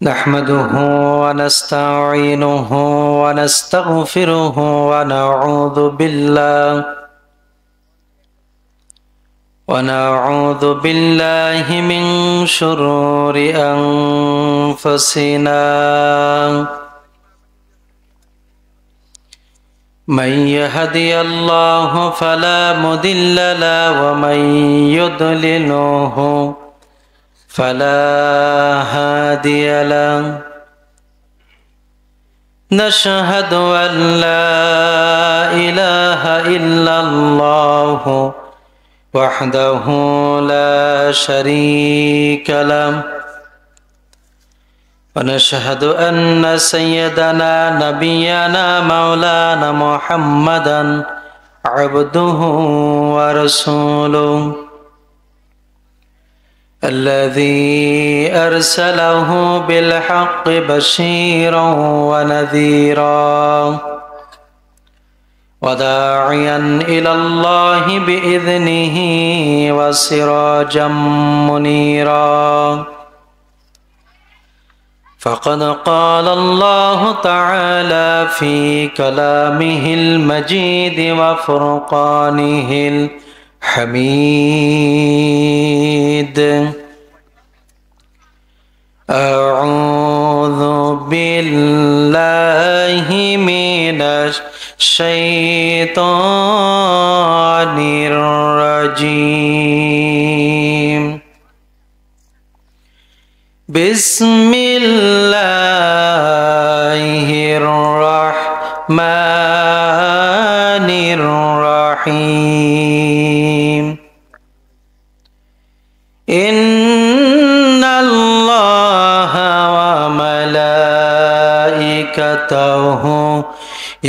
نحمده ونستعينه ونستغفره ونعوذ بالله من شرور أنفسنا من يهدي الله فلا مضل له ومن يضلله فلا هادي له نشهد أن لا إله إلا الله وحده لا شريك له ونشهد أن سيدنا نبينا مولانا محمدا عبده ورسوله الذي أرسله بالحق بشيرا ونذيرا وداعيا إلى الله بإذنه وسراجا منيرا فقد قال الله تعالى في كلامه المجيد وفرقانه الحميد أعوذ بالله من الشيطان الرجيم بسم الله الرحمن الرحيم إن الله وملائكته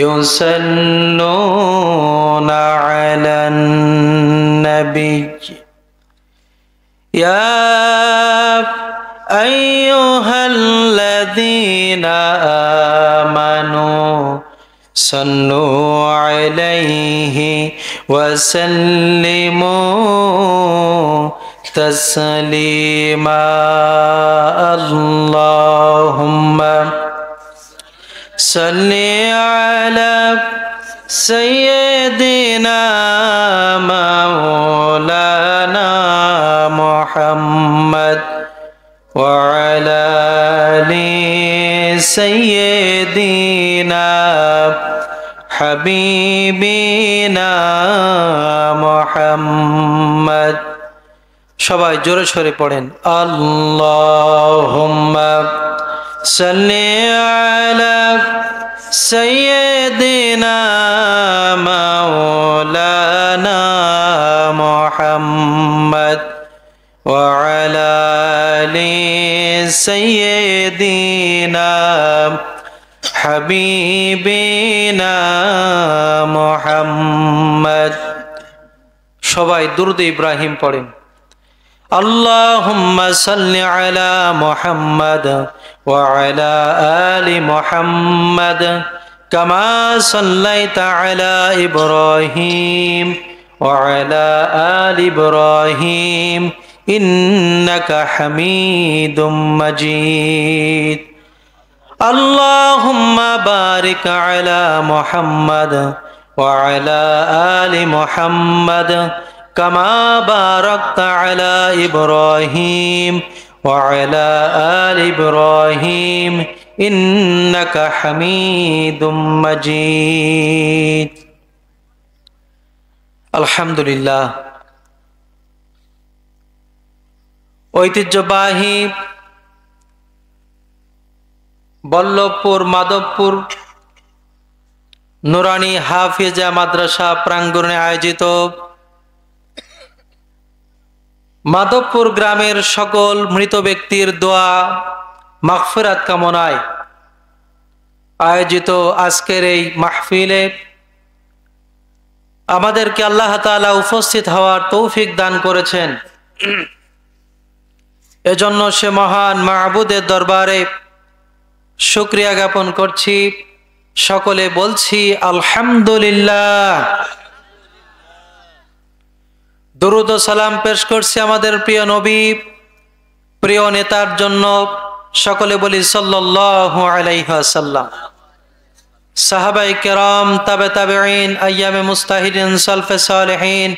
يصلون على النبي يا أيها الذين آمنوا صلوا عليه وسلموا تسليما اللهم صل على سيدنا مولانا محمد وعلى آل سيدنا حبيبنا محمد সবাই জোরে সোরে পড়েন আল্লাহুম্মা সাল্লি আলা সাইয়্যিদিনা মাওলানা মুহাম্মদ ওয়া আলা আলি সাইয়্যিদিনা হাবিবিনা মুহাম্মদ সবাই দুরূদ ইব্রাহিম পড়েন اللهم صل على محمد وعلى آل محمد كما صليت على إبراهيم وعلى آل إبراهيم إنك حميد مجيد اللهم بارك على محمد وعلى آل محمد كما باركت على إبراهيم وعلى آل إبراهيم إنك حميد مجيد الحمد لله ঐতিহ্যবাহী বল্লভপুর মাধবপুর নুরানি হাফিজা মাদ্রাসা প্রাঙ্গণে আয়োজিত মাধবপুর গ্রামের সকল মৃত ব্যক্তির দোয়া মাগফিরাত কামনায় আয়োজিত আজকের এই মাহফিলে আমাদেরকে আল্লাহ তাআলা উপস্থিত হওয়ার তৌফিক দান করেছেন। এজন্য সে মহান মাবুদের দরবারে শুকরিয়া জ্ঞাপন করছি। সকলে বলছি আলহামদুলিল্লাহ। দরুদ ও সালাম পেশ করছি আমাদের প্রিয় নবী প্রিয় নেতার জন্য, সকলে বলি সাল্লাল্লাহু আলাইহি ওয়াসাল্লাম। সাহাবাই কেরাম, তাবে তাবেঈন, আইয়ামে মুস্তাহিদিন, সালফে সালেহিন,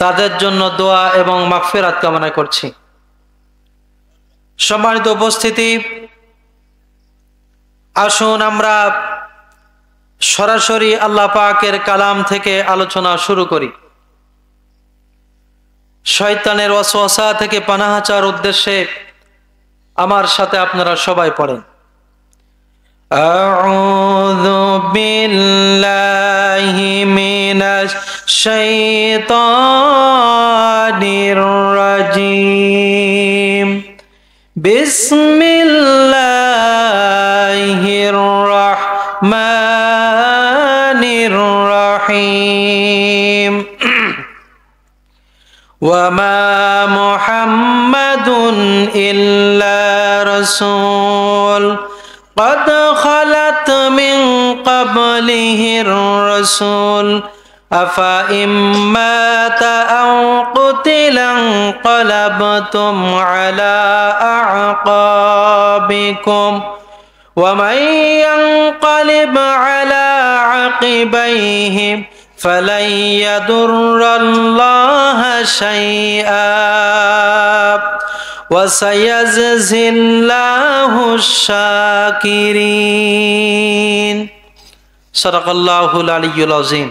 তাদের জন্য দোয়া এবং মাগফিরাত কামনা করছি। সম্মানিত উপস্থিতি, আসুন আমরা সরাসরি আল্লাহ পাকের কালাম থেকে আলোচনা শুরু করি। শয়তানের ওয়াসওয়াসা থেকে পানাহ চাওয়ার উদ্দেশ্যে আমার সাথে আপনারা সবাই পড়েন। আউযু বিল্লাহি মিনাশ শাইতানির রাজিম। বিসমিল্লাহির রাহমানির রাহিম। ওয়ামা মুহাম্মাদুন ইল্লা রাসূল قد خلت من قبله الرسول أفإن مات أو قتل انقلبتم على أعقابكم ومن ينقلب على عقبيه فلن يضر الله شيئا وسيجزي الله الشاكرين صدق الله العلي العظيم।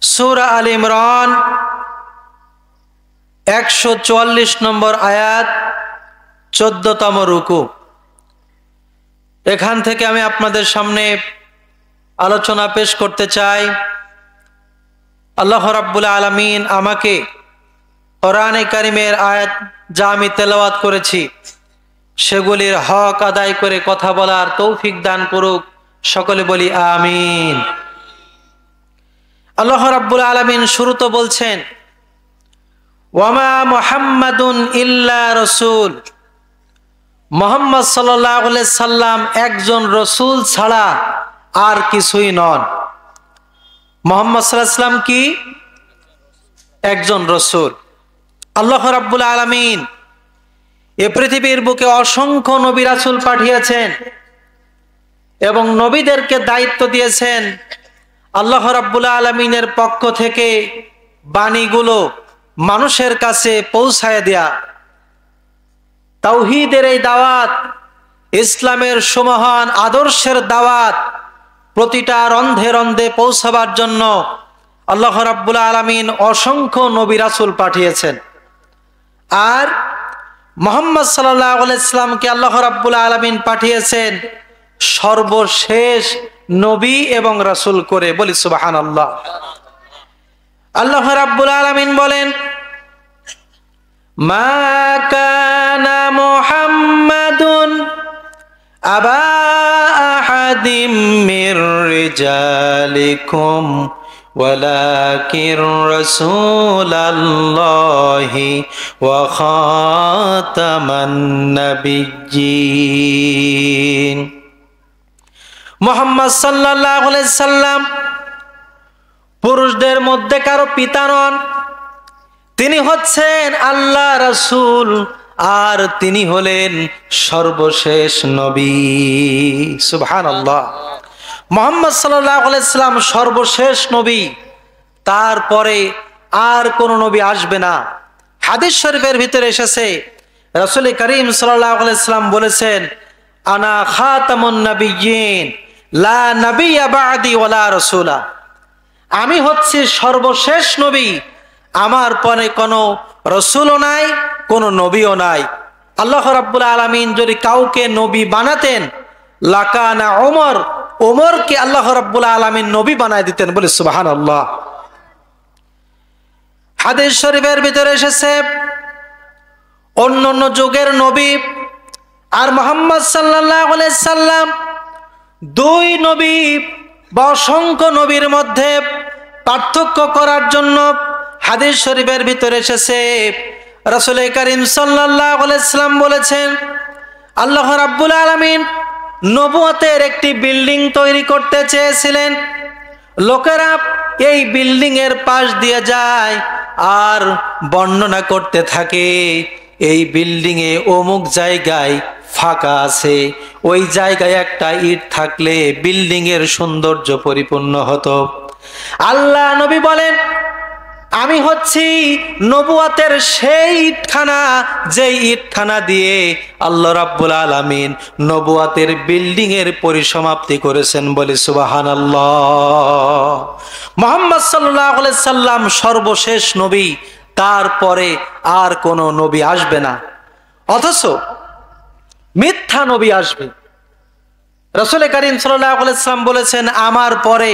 সূরা আল ইমরান 144 নম্বর আয়াত, 14তম রুকু। এখান থেকে আমি আপনাদের সামনে আলোচনা পেশ করতে চাই। আল্লাহ রাব্বুল আলামিন আমাকে কোরআনে কারিমের আয়াত যা আমি তেলাওয়াত করেছি সেগুলির হক আদায় করে কথা বলার তৌফিক দান করুক। সকলে বলি আমিন। আল্লাহ রাব্বুল আলামিন শুরুতে বলছেন, ওয়ামা মুহাম্মাদুন ইল্লা রাসূল। মুহাম্মদ সাল্লাল্লাহু আলাইহি সাল্লাম একজন রাসূল ছাড়া আর কিছুই নন। মুহাম্মদ সাল্লাল্লাহু আলাইহি সাল্লাম কি? একজন রাসূল। আল্লাহ রাব্বুল আলামিন এ পৃথিবীর বুকে অসংখ্য নবী রাসূল পাঠিয়েছেন এবং নবীদেরকে দায়িত্ব দিয়েছেন আল্লাহ রাব্বুল আলামিনের পক্ষ থেকে বাণীগুলো মানুষের কাছে পৌঁছায় দেয়া। তাওহীদের এই দাওয়াত, ইসলামের সুমহান আদর্শের দাওয়াত প্রতিটা রন্ধে রন্ধে পৌঁছাবার জন্য আল্লাহ রাব্বুল আলামিন অসংখ্য নবী রাসূল পাঠিয়েছেন। আর মুহাম্মদ সাল্লাল্লাহু আলাইহি সাল্লামকে আল্লাহ রাব্বুল আলামিন পাঠিয়েছেন সর্বশেষ নবী এবং রাসূল করে। বলি সুবহানাল্লাহ। আল্লাহ রাব্বুল আলামিন বলেন, মা কানা মুহাম্মাদুন আবা আহাদিম মির রিজালিকুম ولكن رسول الله وخاتم النبيين। মুহাম্মদ সাল্লাল্লাহু আলাইহি সাল্লাম পুরুষদের মধ্যে কারো পিতা নন। তিনি হচ্ছেন আল্লাহ রাসূল আর তিনি হলেন সর্বশেষ নবী। সুবহানাল্লাহ। মুহাম্মদ সাল্লাল্লাহু আলাইহি সাল্লাম সর্বশেষ নবী, তারপরে আর কোন নবী আসবে না। হাদিস শরীফের ভিতরে এসেছে রাসূল করিম সাল্লাল্লাহু আলাইহি সাল্লাম বলেছেন, আনা খাতামুন নাবিয়্যিন লা নাবিয়্যা বা'দি ওয়ালা রাসূলা। আমি হচ্ছি সর্বশেষ নবী, আমার পরে কোনো রাসূলও নাই, কোনো নবীও নাই। আল্লাহ রাব্বুল আলামিন যদি কাউকে নবী বানাতেন লাকানা ওমর, ওমরকে আল্লাহ রাব্বুল আলামিন নবী বানায় দিতেন। বলে সুবহানাল্লাহ। হাদিস শরীফের ভিতরে এসেছে অন্যান্য যুগের নবী আর মুহাম্মদ সাল্লাল্লাহু আলাইহি সাল্লাম দুই নবী বা অসংখ্য নবীর মধ্যে পার্থক্য করার জন্য হাদিস শরীফের ভিতরে এসেছে রাসূল করিম সাল্লাল্লাহু আলাইহি সাল্লাম বলেছেন, আল্লাহ রাব্বুল আলামিন নবুয়তের একটি বিল্ডিং তৈরি করতে চেয়েছিলেন। লোকেরা এই বিল্ডিং এর পাশ দিয়ে যায় আর বর্ণনা করতে থাকে এই বিল্ডিং এ অমুক জায়গায় ফাঁকা আছে, ওই জায়গায় একটা ইট থাকলে বিল্ডিং এর সৌন্দর্য পরিপূর্ণ হতো। আল্লাহ নবী বলেন, আমি হচ্ছি নবুয়াতের সেই ইটখানা, যেই ইটখানা দিয়ে আল্লাহ রাব্বুল আলামিন নবুয়াতের বিল্ডিং এর পরিসমাপ্তি করেছেন। বলি সুবহানাল্লাহ। মুহাম্মদ সাল্লাল্লাহু আলাইহি সাল্লাম সর্বশেষ নবী, তারপরে আর কোন নবী আসবে না। অথচ মিথ্যা নবী আসবে। রাসূল করিম সাল্লাল্লাহু আলাইহি সাল্লাম বলেছেন, আমার পরে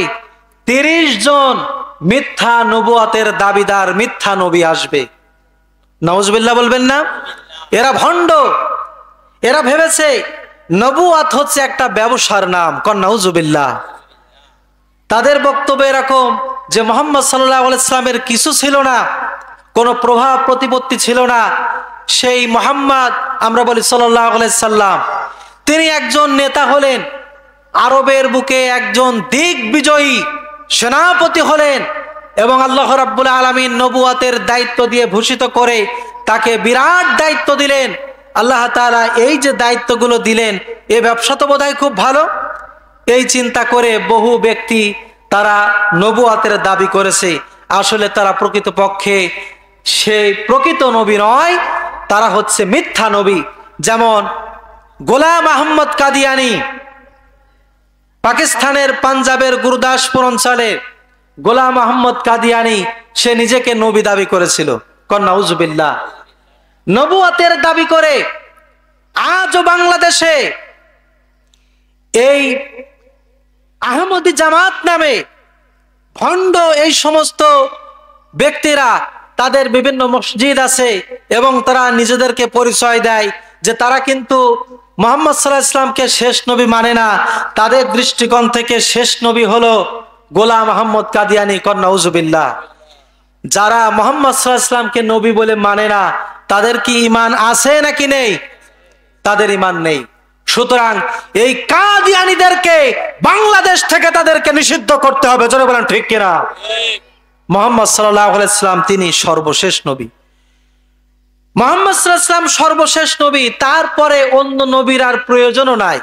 30 জন মিথ্যা নবুয়াতের দাবিদার মিথ্যা নবী আসবে। নাউজুবিল্লাহ বলবেন না? এরা ভণ্ড। এরা ভেবেছে নবুয়াত হচ্ছে একটা ব্যবসার নাম। কোন নাউজুবিল্লাহ। তাদের বক্তব্য এরকম যে মুহাম্মদ সাল্লাল্লাহু আলাইহি সাল্লামের কিছু ছিল না, কোনো প্রভাব প্রতিপত্তি ছিল না। সেই মুহাম্মদ, আমরা বলি সাল্লাল্লাহু আলাইহি সাল্লাম, তিনি একজন নেতা হলেন, আরবের বুকে একজন দিগ্বিজয়ী সেনাপতি হলেন, এবং আল্লাহ রাব্বুল আলামিন নবুয়াতের দায়িত্ব দিয়ে ভূষিত করে তাকে বিরাট দায়িত্ব দিলেন। আল্লাহ তাআলা এই যে দায়িত্বগুলো দিলেন, এই ব্যবসা তো বোধহয় খুব ভালো, এই চিন্তা করে বহু ব্যক্তি তারা নবুয়াতের দাবি করেছে। আসলে তারা প্রকৃতপক্ষে সেই প্রকৃত নবী নয়, তারা হচ্ছে মিথ্যা নবী। যেমন গোলাম আহমদ কাদিয়ানি, পাকিস্তানের পাঞ্জাবের গুরদাসপুর অঞ্চলে গোলাম আহমদ কাদিয়ানি, সে নিজেকে নবী দাবি করেছিল। কোন নাউজুবিল্লাহ। নবুয়াতের দাবি করে আজও বাংলাদেশে এই আহমদি জামাত নামে ভণ্ড এই সমস্ত ব্যক্তিরা, তাদের বিভিন্ন মসজিদ আছে এবং তারা নিজেদেরকে পরিচয় দেয় যে তারা কিন্তু মুহাম্মদ সাল্লাল্লাহু আলাইহি ওয়াসাল্লামকে শেষ নবী মানে না। তাদের দৃষ্টিকোণ থেকে শেষ নবী হলো গোলাম আহমদ কাদিয়ানি। কোন নাউজুবিল্লাহ। যারা মুহাম্মদ সাল্লাল্লাহু আলাইহি ওয়াসাল্লামকে নবী বলে মানে না, তাদের কি ঈমান আছে নাকি নেই? তাদের ঈমান নেই। সুতরাং এই কাদিয়ানীদেরকে বাংলাদেশ থেকে তাদেরকে নিষিদ্ধ করতে হবে। জোরে বলেন ঠিক কিনা? মুহাম্মদ সাল্লাল্লাহু আলাইহি ওয়াসাল্লাম তিনি সর্বশেষ নবী। মুহাম্মদ সাল্লাল্লাহু আলাইহি ওয়াসাল্লাম সর্বশেষ নবী, তারপরে অন্য নবীর আর প্রয়োজনও নাই।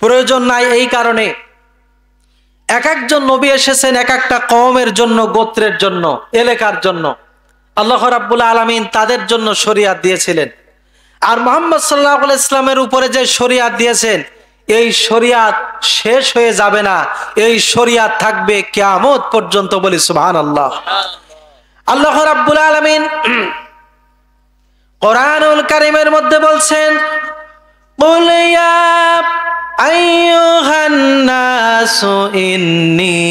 প্রয়োজন নাই এই কারণে এক একজন নবী এসেছেন এক একটা কওমের জন্য, গোত্রের জন্য, এলাকার জন্য। আল্লাহ রাব্বুল আলামিন তাদের জন্য শরীয়ত দিয়েছিলেন। আর মুহাম্মদ সাল্লাল্লাহু আলাইহি ওয়াসাল্লামের উপরে যে শরীয়ত দিয়েছেন, এই শরীয়ত শেষ হয়ে যাবে না, এই শরীয়ত থাকবে কিয়ামত পর্যন্ত। বলি সুবহানাল্লাহ। আল্লাহ রাব্বুল আলামিন কোরআনুল কারীমের মধ্যে বলছেন, কুল ইয়া আইয়ুহান নাসু ইন্নী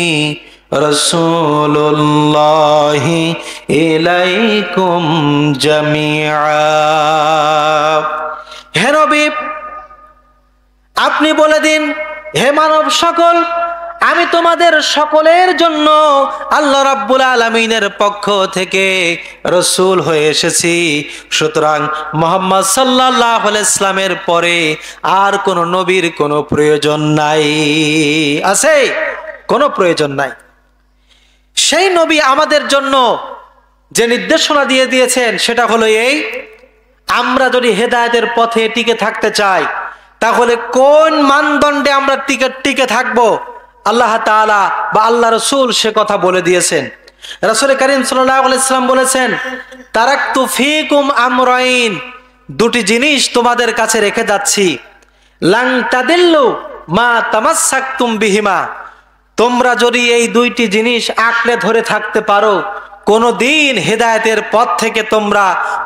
রাসূলুল্লাহি ইলাইকুম জামিআ। হে নবী, আপনি বলে দিন, হে মানব সকল, আমি তোমাদের সকলের জন্য আল্লাহ রাব্বুল আলামিনের পক্ষ থেকে রাসূল হয়ে এসেছি। সুতরাং মুহাম্মদ সাল্লাল্লাহু আলাইহি ওয়াসাল্লামের পরে আর কোন নবীর কোনো প্রয়োজন নাই। আছে? কোনো প্রয়োজন নাই। সেই নবী আমাদের জন্য যে নির্দেশনা দিয়ে দিয়েছেন সেটা হলো এই, আমরা যদি হেদায়েতের পথে টিকে থাকতে চাই, তাহলে কোন মানদণ্ডে আমরা টিকে থাকবো, আল্লাহ তাআলা বা আল্লাহ রাসূল সে কথা বলে দিয়েছেন। রাসূল করিম সাল্লাল্লাহু আলাইহি ওয়াসাল্লাম বলেছেন, তারাকতু ফীকুম আমরাইন, দুটি জিনিস তোমাদের কাছে রেখে যাচ্ছি, লাং তাদিল্লু মা তামাসসাকতুম বিহিমা, তোমরা যদি এই দুইটি জিনিস আঁকড়ে ধরে থাকতে পারো, কোনদিন হেদায়েতের পথ থেকে তোমরা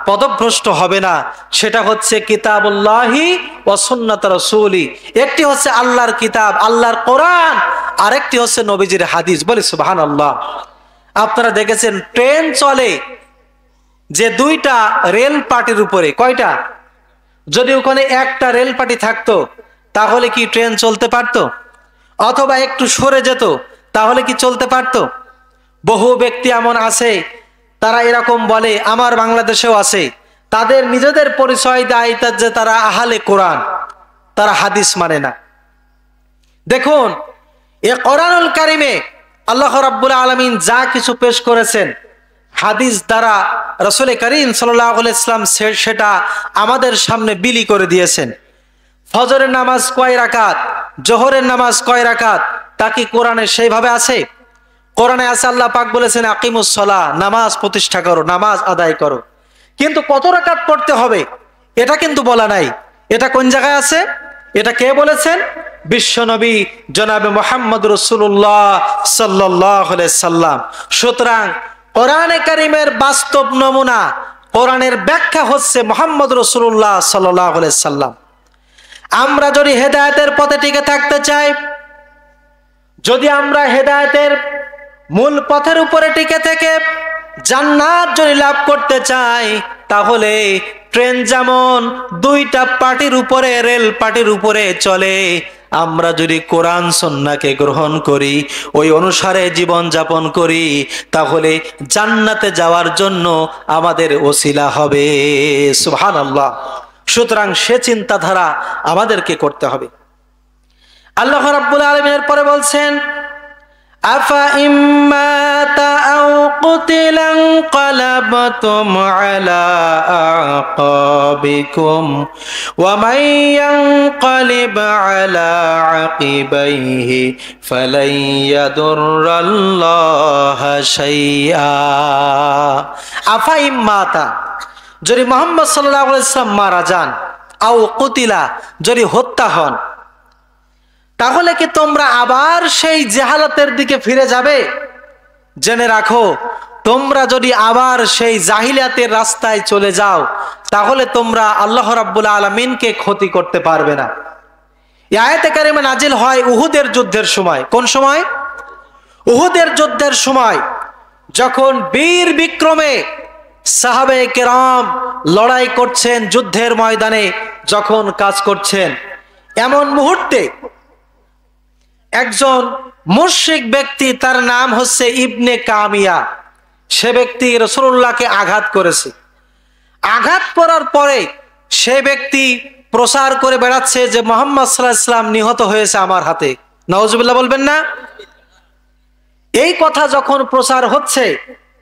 পদভ্রষ্ট হবে না। সেটা হচ্ছে কিতাবুল্লাহি ওয়া সুন্নাত রাসূলি, একটি হচ্ছে আল্লাহর কিতাব, আল্লাহর কোরআন, আর একটি হচ্ছে নবীজির হাদিস। বলি সুবহানাল্লাহ। আপনারা দেখেছেন ট্রেন চলে যে দুইটা রেল পাটির উপরে, কয়টা? যদি ওখানে একটা রেল পাটি থাকতো তাহলে কি ট্রেন চলতে পারতো? অথবা একটু সরে যেত তাহলে কি চলতে পারতো? বহু ব্যক্তি এমন আছে, তারা এরকম বলে, আমার বাংলাদেশেও আছে, তাদের নিজেদের পরিচয় দেয় যে তারা আহলে কোরআন, তারা হাদিস মানে না। দেখুন, এ কোরআনুল কারীমে আল্লাহ রাব্বুল আলামিন যা কিছু পেশ করেছেন, হাদিস দ্বারা রাসূল করিম সাল্লাল্লাহু আলাইহি ওয়াসাল্লাম সেটা আমাদের সামনে বিলি করে দিয়েছেন। ফজরের নামাজ কয় রাকাত, জোহরের নামাজ কয় রাকাত, তা কি কোরআনে সেইভাবে আছে? কোরআনে আছে, আল্লাহ পাক বলেছেন আকিমুস সালাহ, নামাজ প্রতিষ্ঠা করো, নামাজ আদায় করো। কিন্তু কত রাকাত পড়তে হবে এটা কিন্তু বলা নাই। এটা কোন জায়গায় আছে? এটা কে বলেছেন? বিশ্বনবী জনাবে মুহাম্মদ রাসূলুল্লাহ সাল্লাল্লাহু আলাইহি সাল্লাম। সুতরাং কোরআনে কারীমের বাস্তব নমুনা, কোরআনের ব্যাখ্যা হচ্ছে মুহাম্মদ রাসূলুল্লাহ সাল্লাল্লাহু আলাইহি সাল্লাম। আমরা যদি হেদায়েতের পথে টিকে থাকতে চাই, যদি আমরা হেদায়েতের মূল পথের উপরে টিকে থেকে জান্নাত যদি লাভ করতে চাই, তাহলে ট্রেন যেমন দুইটা পাটির উপরে, রেল পাটির উপরে চলে, আমরা যদি কোরআন সুন্নাহকে গ্রহণ করি, ওই অনুসারে জীবন যাপন করি, তাহলে জান্নাতে যাওয়ার জন্য আমাদের ওসিলা হবে। সুবহানাল্লাহ। সুতরাং সে চিন্তাধারা আমাদেরকে করতে হবে। আল্লাহ রাব্বুল আলামিনের পরে বলছেন, আফা ইম্মাতা আও কুতিলান ক্বালাবতুম আলা আকাবিকুম ওয়া মান ইয়ানকালিব আলা আকিবাইহি ফালান ইয়াদুররাল্লাহা শাইআ। আফা ইম্মাতা, যদি মুহাম্মদ সাল্লাল্লাহু আলাইহি ওয়াসাল্লাম মারা যান, আও কুতিলা, যদি হত্যা হন, তাহলে কি তোমরা আবার সেই জাহালাতের দিকে ফিরে যাবে? জেনে রাখো, তোমরা যদি আবার সেই জাহিলিয়াতের রাস্তায় চলে যাও, তাহলে তোমরা আল্লাহ রাব্বুল আলামিনকে ক্ষতি করতে পারবে না। এই আয়াতে কারিমা নাজিল হয় উহুদের যুদ্ধের সময়। কোন সময়? উহুদের যুদ্ধের সময়, যখন বীর বিক্রমে সাহাবে কেরাম লড়াই করছেন, যুদ্ধের ময়দানে যখন কাজ করছেন, এমন মুহূর্তে একজন মুশরিক ব্যক্তি, তার নাম হচ্ছে ইবনে কামিয়া, সে ব্যক্তি রাসূলুল্লাহকে আঘাত করেছে। আঘাত করার পরে সে ব্যক্তি প্রচার করে বেড়াচ্ছে যে মুহাম্মদ সাল্লাল্লাহু আলাইহি ওয়াসাল্লাম নিহত হয়েছে আমার হাতে। নাউজুবিল্লাহ বলবেন না? এই কথা যখন প্রচার হচ্ছে,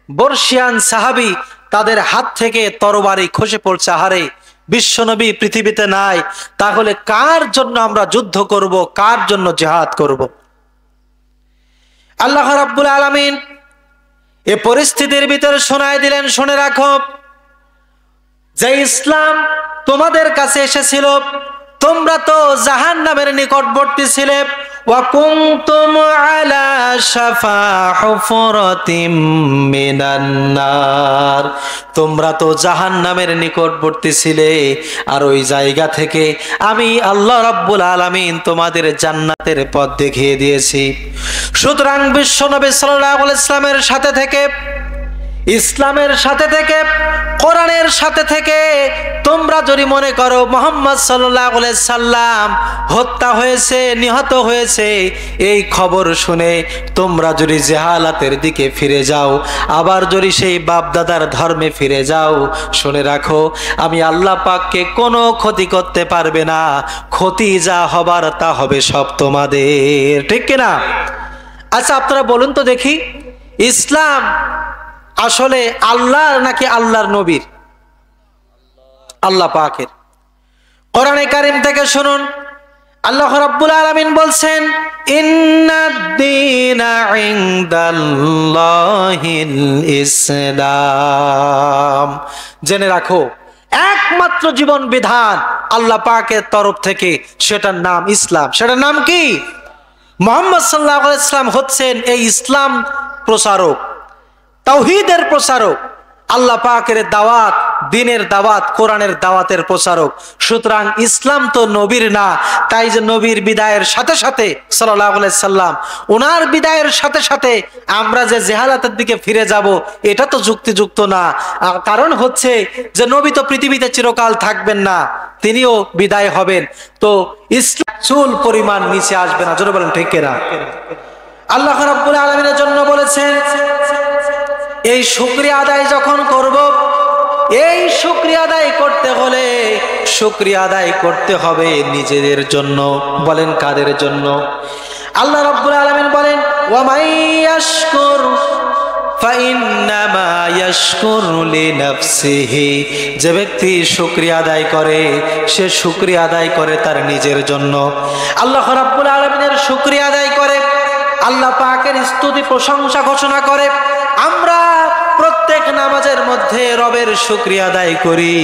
বর্ষিয়ান সাহাবী তাদের হাত থেকে তরবারি খসে পড়ছে। আহারে, বিশ্বনবী পৃথিবীতে নাই, তাহলে কার জন্য আমরা যুদ্ধ করব, কার জন্য জিহাদ করব? আল্লাহ রাব্বুল আলামিন এ পরিস্থিতির ভিতরে শোনায় দিলেন, শুনে রাখো, যে ইসলাম তোমাদের কাছে এসেছিল, তোমরা তো জাহান্নামের নিকটবর্তী ছিলে। ওয়া কুনতুম আলা শাফা হুফরাতিম মিনান নার, তোমরা তো জাহান্নামের নিকটবর্তী ছিলে, আর ওই জায়গা থেকে আমি আল্লাহ রাব্বুল আলামিন তোমাদের জান্নাতের পথ দেখিয়ে দিয়েছি। সুতরাং বিশ্বনবী সাল্লাল্লাহু আলাইহি ওয়াসাল্লামের সাথে থেকে, ইসলামের সাথে থেকে, কোরআনের সাথে থেকে তোমরা যদি মনে করো মুহাম্মদ সাল্লাল্লাহু আলাইহি সাল্লাম হত্যা হয়েছে, নিহত হয়েছে, এই খবর শুনে তোমরা যদি জাহালাতের দিকে ফিরে যাও, আবার যদি সেই বাপদাদার ধর্মে ফিরে যাও, শুনে রাখো, আমি আল্লাহ পাককে কোনো ক্ষতি করতে পারবে না। ক্ষতি যা হবার তা হবে সব তোমাদের। ঠিক কিনা? আচ্ছা, আপনারা বলুন তো দেখি, ইসলাম আসলে আল্লাহর নাকি আল্লাহর নবীর? আল্লাহ পাকের। কোরআনে কারীম থেকে শুনুন, আল্লাহ রাব্বুল আলামিন বলছেন, ইন্নাদ-দীনা ইনদাল্লাহিল ইসলাম। জেনে রাখো, একমাত্র জীবন বিধান আল্লাহ পাকের তরফ থেকে, সেটার নাম ইসলাম। সেটার নাম কি? মুহাম্মদ সাল্লাল্লাহু আলাইহি ওয়াসাল্লাম হচ্ছেন এই ইসলাম প্রচারক, তাওহীদের প্রচারক, আল্লাহ পাকের দাওয়াত, দ্বীনের দাওয়াত, কোরআনের দাওয়াতের প্রচারক। সুতরাং ইসলাম তো নবীর না, তাই যে নবীর বিদায়ের সাথে সাথে সাল্লাল্লাহু আলাইহি সাল্লাম, ওনার বিদায়ের সাথে সাথে আমরা যে জাহালাতের দিকে ফিরে যাব, এটা তো যুক্তিযুক্ত না। কারণ হচ্ছে যে নবী তো পৃথিবীতে চিরকাল থাকবেন না, তিনিও বিদায় হবেন, তো ইসলাম চুল পরিমাণ নিচে আসবে না। জোরে বলেন ঠিক কিনা? আল্লাহ রাব্বুল আলামিনের জন্য বলেছেন, এই শুকরিয়া আদায় যখন করব, এই শুকরিয়া আদায় করতে হলে শুকরিয়া আদায় করতে হবে নিজেদের জন্য। বলেন কাদের জন্য? আল্লাহ রাব্বুল আলামিন বলেন, ওয়া মাইয়াশকুর ফাইন্নামা ইয়াশকুরু লিনাফসিহি, যে ব্যক্তি শুকরিয়া আদায় করে সে শুকরিয়া আদায় করে তার নিজের জন্য। আল্লাহ রাব্বুল আলামিনের শুকরিয়া আদায় করে, আল্লাহ পাকের স্তুতি প্রশংসা ঘোষণা করে। আমরা প্রত্যেক নামাজের মধ্যে রবের শুকরিয়া আদায় করি।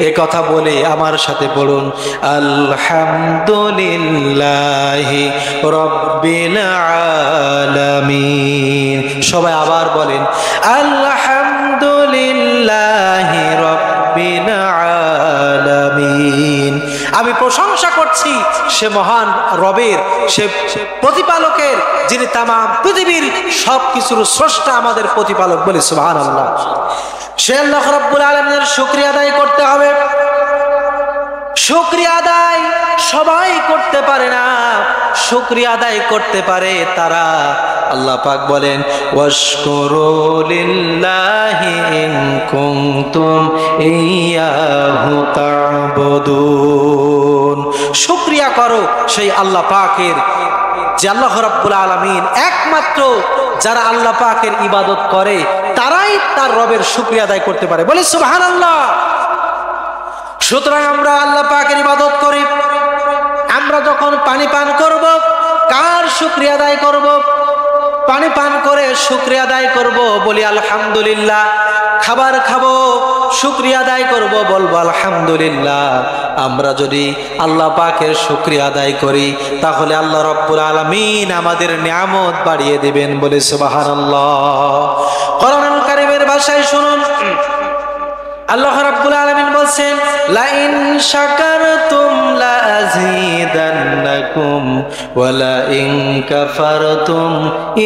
এ কথা বলে আমার সাথে পড়ুন, আলহামদুলিল্লাহি রাব্বিল আলামিন। সবাই আবার বলেন, আলহামদুলিল্লাহি রাব্বিল আলামিন। আমি প্রশংসা করছি সে মহান রবের, সে প্রতিপালকের, যিনি তামাম পৃথিবীর সবকিছুর স্রষ্টা, আমাদের প্রতিপালক। বলি সুবহানাল্লাহ। সে আল্লাহ রাব্বুল আলামিনের শুকরিয়া আদায় করতে হবে। শুকরিয়া আদায় সবাই করতে পারে না, শুকরিয়া আদায় করতে পারে তারা। আল্লাহ পাক বলেন, ওয়াশকুরু লিল্লাহি ইন কুনতুম ইয়্যাহু তা'বুদুন। শুকরিয়া করো সেই আল্লাহ পাকের, যে আল্লাহ রাব্বুল আলামিন একমাত্র যারা আল্লাহ পাকের ইবাদত করে তারাই তার রবের শুকরিয়া আদায় করতে পারে। বলে সুবহানাল্লাহ। সুতরাং আমরা আল্লাহ পাকের ইবাদত করি। আমরা যখন পানি পান করব, কার শুকরিয়া আদায় করব? পানি পান করে শুকরিয়া আদায় করব, বলি আলহামদুলিল্লাহ। খাবার খাবো, শুকরিয়া আদায় করব, বলবো আলহামদুলিল্লাহ। আমরা যদি আল্লাহ পাকের শুকরিয়া আদায় করি তাহলে আল্লাহ রাব্বুল আলামিন আমাদের নিয়ামত বাড়িয়ে দিবেন। বলে সুবহানাল্লাহ। কোরআনুল কারীমের ভাষায় শুনুন, আল্লাহ রাব্বুল আলামিন বলছেন, লাইন শাকারতুম লাযীদান্নাকুম ওয়া লাইন কাফারতুম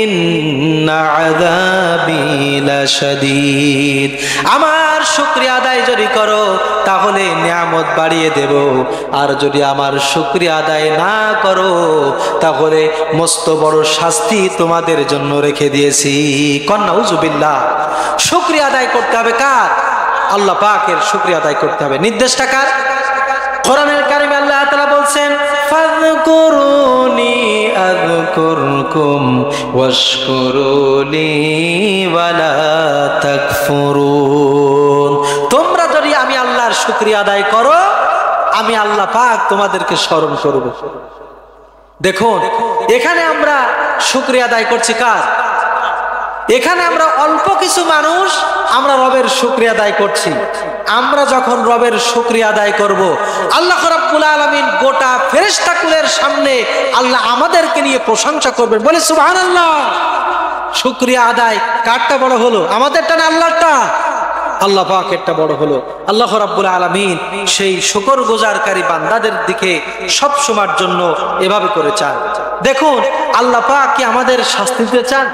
ইন্না আযাবি লাশাদীদ। আমার শুকরিয়া আদায় যদি করো তাহলে নিয়ামত বাড়িয়ে দেব, আর যদি আমার শুকরিয়া আদায় না করো তাহলে মস্ত বড় শাস্তি তোমাদের জন্য রেখে দিয়েছি। নাউযুবিল্লাহ। শুকরিয়া আদায় করতে হবে কার? আল্লাহ পাকের শুকরিয়া আদায় করতে হবে। নির্দেশটা কার? কোরআনের কারিমে আল্লাহ তাআলা বলছেন, ফাযকুরুনি আযকুরকুম ওয়াশকুরুলি ওয়ালা তাকফুরুন। তোমরা যদি আমি আল্লাহর শুকরিয়া আদায় করো, আমি আল্লাহ পাক তোমাদেরকে স্মরণ করব। দেখুন, এখানে আমরা শুকরিয়া আদায় করছি কার? এখানে আমরা অল্প কিছু মানুষ আমরা রবের শুকরিয়া আদায় করছি। আমরা যখন রবের শুকরিয়া আদায় করব, আল্লাহ রাব্বুল আলামিন গোটা ফেরেশতাকুলের সামনে আল্লাহ আমাদেরকে নিয়ে প্রশংসা করবেন। বলে সুবহানাল্লাহ। শুকরিয়া আদায় কারটা বড় হলো? আমাদেরটা না আল্লাহরটা? আল্লাহ পাকেরটা বড় হলো। আল্লাহ রাব্বুল আলামিন সেই শুকরগুজারকারী বান্দাদের দিকে সব সময়ের জন্য এভাবে করে চান। দেখুন, আল্লাহ পাক কি আমাদের শাস্তি দিতে চান?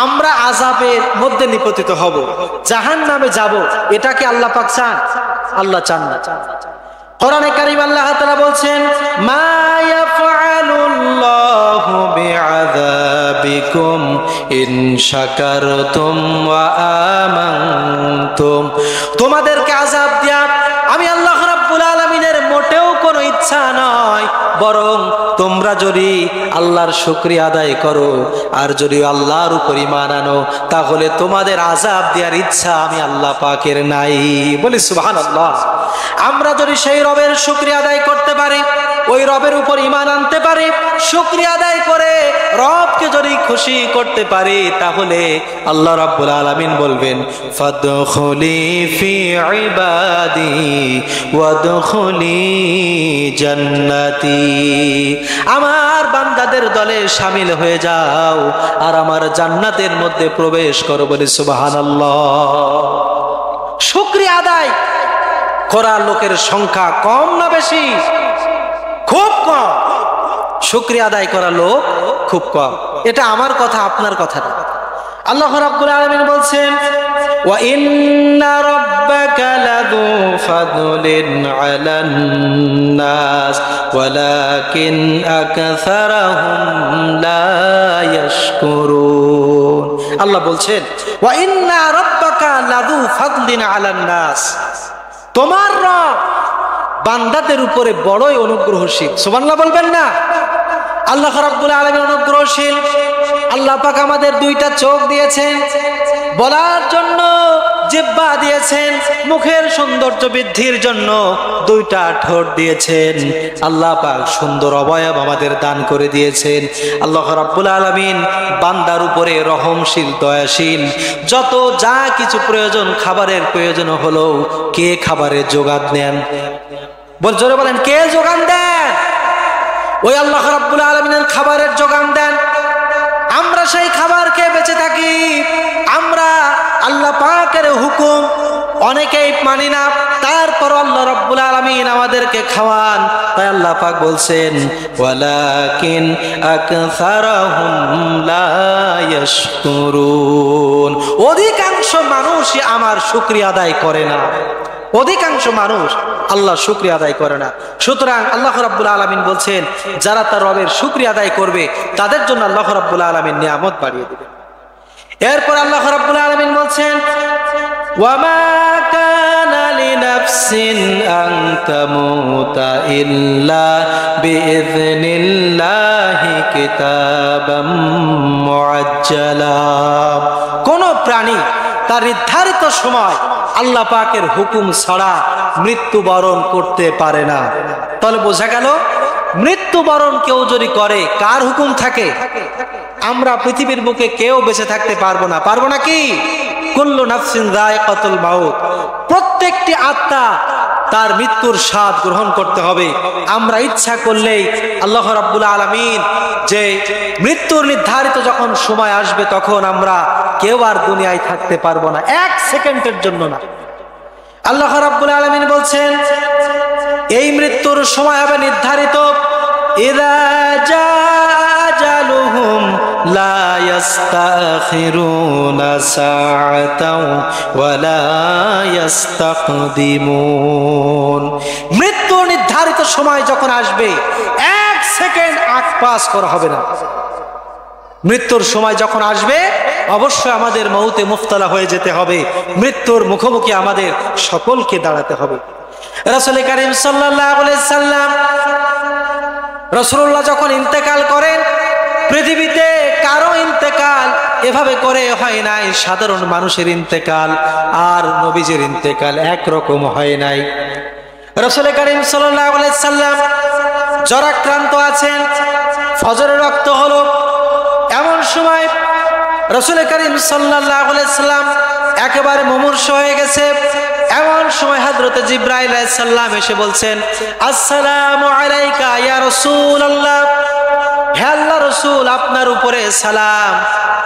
আমরা আযাবের মধ্যে নিপতিত হব, জাহান্নামে যাব, এটা কি আল্লাহ পাক চান? আল্লাহ চান না। কোরআনে কারীম আল্লাহ তাআলা বলছেন, মা ইয়াফআলুল্লাহু বিআযাবিকুম ইন শাকারতুম ওয়া আমানতুম। তোমাদেরকে আযাব দেয়া আমি আল্লাহ রাব্বুল আলামিনের মোটেও কোনো ইচ্ছা নয়, বরং তোমরা যদি আল্লাহর শুকরিয়া আদায় করো আর যদি আল্লাহর উপর ঈমান আনো তাহলে তোমাদের আযাব দেওয়ার ইচ্ছা আমি আল্লাহ পাকের নাই। বলি সুবহানাল্লাহ। আমরা যদি সেই রবের শুকরিয়া আদায় করতে পারি, ওই রবের উপর ঈমান আনতে পারি, শুকরিয়া আদায় করে রবকে যদি খুশি করতে পারি, তাহলে আল্লাহ রাব্বুল আলামিন বলবেন, ফাদখুলি ফি ইবাদি ওয়াদখুলি জান্নাতি। আমার বান্দাদের দলে শামিল হয়ে যাও আর আমার জান্নাতের মধ্যে প্রবেশ করো। বলে সুবহানাল্লাহ। শুকরিয়া আদায় করা লোকের সংখ্যা কম না বেশি? খুব কম। শুকরিয়া আদায় করা লোক খুব কম। এটা আমার কথা, আপনার কথা না। আল্লাহ রাব্বুল আলামিন বলছেন, ওয়া ইন্না রাব্বাকা লাযু ফাদলিন আলান নাস ওয়ালাকিন আকসারাহুম লা ইয়াশকুরুন। আল্লাহ বলছেন, ওয়া ইন্না রাব্বাকা লাযু ফাদলিন আলান নাস। তোমার রব বান্দাদের উপরে বড়ই অনুগ্রহশীল। সুবহানাল্লাহ বলবেন না? আল্লাহ রাব্বুল আলামিন অনুগ্রহশীল। আল্লাহ পাক আমাদের দুইটা চোখ দিয়েছেন, বলার জন্য জিহ্বা দিয়েছেন, মুখের সৌন্দর্য বৃদ্ধির জন্য দুইটা ঠোঁট দিয়েছেন। আল্লাহ পাক সুন্দর অবয়ব আমাদের দান করে দিয়েছেন। আল্লাহ রাব্বুল আলামিন বান্দার উপরে রহমশীল, দয়াশীল। যত যা কিছু প্রয়োজন, খাবারের প্রয়োজন হলো, কে খাবারের যোগান দেন? জোরে বলেন, কে যোগান দেন? ওই আল্লাহ রাব্বুল আলামিনের খাবারের যোগান দেন। আমরা সেই খাবার খেয়ে বেঁচে থাকি। আমরা আল্লাহ পাকের হুকুম অনেকেই মানি না, তারপর আল্লাহ রাব্বুল আলামিন আমাদেরকে খাওয়ান। তাই আল্লাহ পাক বলছেন, ওয়ালাকিন আকসারহুম লা ইয়াশকুরুন। অধিকাংশ মানুষই আমার শুকরিয়া আদায় করে না। অধিকাংশ মানুষ আল্লাহ শুকরিয়া আদায় করে না। সুতরাং আল্লাহ রাব্বুল আলামিন বলছেন, যারা তার রবের শুকরিয়া আদায় করবে তাদের জন্য আল্লাহ রাব্বুল আলামিন নিয়ামত বাড়িয়ে দিবেন। এরপর আল্লাহ রাব্বুল আলামিন বলছেন, ওয়ামা কানা লিনাফসিন আন তামুতা ইল্লা বিইযনিল্লাহি কিতাবাম মুআজ্জালা। কোন প্রাণী তার নির্ধারিত সময় আল্লাহ পাকের হুকুম ছাড়া মৃত্যুবরণ করতে পারে না। তাহলে বোঝা গেল, মৃত্যুবরণ কেউ যদি করে, কার হুকুম থাকে? আমরা পৃথিবীর বুকে কেউ বেঁচে থাকতে পারবো না। পারবো না কি? কুল্লু নাফসিন যায়কাতুল মাউত। প্রত্যেকটি আত্মা তার মৃত্যুর স্বাদ গ্রহণ করতে হবে। আমরা ইচ্ছা করলেই আল্লাহ রাব্বুল আলামিন যে মৃত্যুর নির্ধারিত যখন সময় আসবে, তখন আমরা কেউ আর দুনিয়ায় থাকতে পারবো না, এক সেকেন্ডের জন্য না। আল্লাহ রাব্বুল আলামিন বলছেন, এই মৃত্যুর সময় হবে নির্ধারিত। ইযা জাআ আজালুহুম লা ইস্তাখিরুনা সাআতাও ওয়া লা ইস্তাকদিমুন। মৃত্যু নির্ধারিত সময় যখন আসবে, এক সেকেন্ড আগ পাস করা হবে না। মৃত্যুর সময় যখন আসবে, অবশ্যই আমাদের মউতে মুফতালা হয়ে যেতে হবে। মৃত্যুর মুখোমুখি আমাদের সকলকে দাঁড়াতে হবে। রাসূল কারীম সাল্লাল্লাহু আলাইহি সাল্লাম, রাসূলুল্লাহ যখন ইন্তেকাল করেন, পৃথিবীতে কারো ইন্তেকাল এভাবে করে হয় নাই। সাধারণ মানুষের ইন্তেকাল আর নবীজির ইন্তেকাল একরকম হয় নাই। রাসূল কারীম সাল্লাল্লাহু আলাইহি সাল্লাম জ্বরাক্রান্ত আছেন, ফজরের রক্ত হলো। এমন সময় রাসূল কারীম সাল্লাল্লাহু আলাইহি সাল্লাম একেবারে মুমূর্ষ হয়ে গেছে। এমন সময় হযরতে জিবরাইল আলাইহিস সালাম এসে বলছেন, আসসালামু আলাইকা ইয়া রাসূলুল্লাহ। হে আল্লাহর রাসূল, আপনার উপরে সালাম।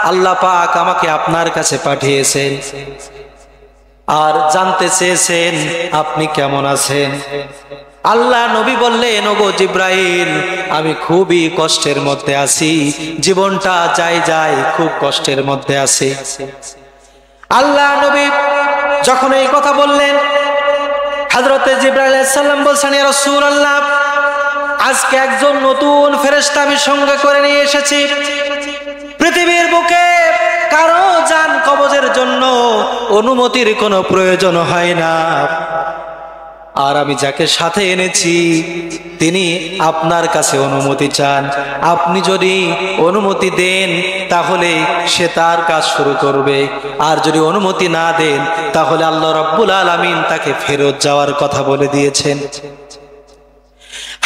আল্লাহ পাক আমাকে আপনার কাছে পাঠিয়েছেন আর জানতে চেয়েছেন আপনি কেমন আছেন। আল্লাহ নবী বললেন, ওগো জিবরাইল, আমি খুবই কষ্টের মধ্যে আছি, জীবনটা যায় খুব কষ্টের মধ্যে আছি। আল্লাহ নবী যখন এই কথা বললেন, হযরতে জিবরাইল আলাইহিস সালাম বলছেন, ইয়া রাসূলুল্লাহ, আজকে একজন নতুন ফেরেশতা আমি সঙ্গে করে নিয়ে এসেছি। পৃথিবীর বুকে কারো জান কবজের জন্য অনুমতির কোনো প্রয়োজন হয় না। আর আমি যাকে সাথে এনেছি তিনি আপনার কাছে অনুমতি চান। আপনি যদি অনুমতি দেন তাহলে সে তার কাজ শুরু করবে, আর যদি অনুমতি না দেন তাহলে আল্লাহ রাব্বুল আলামিন তাকে ফেরত যাওয়ার কথা বলে দিয়েছেন।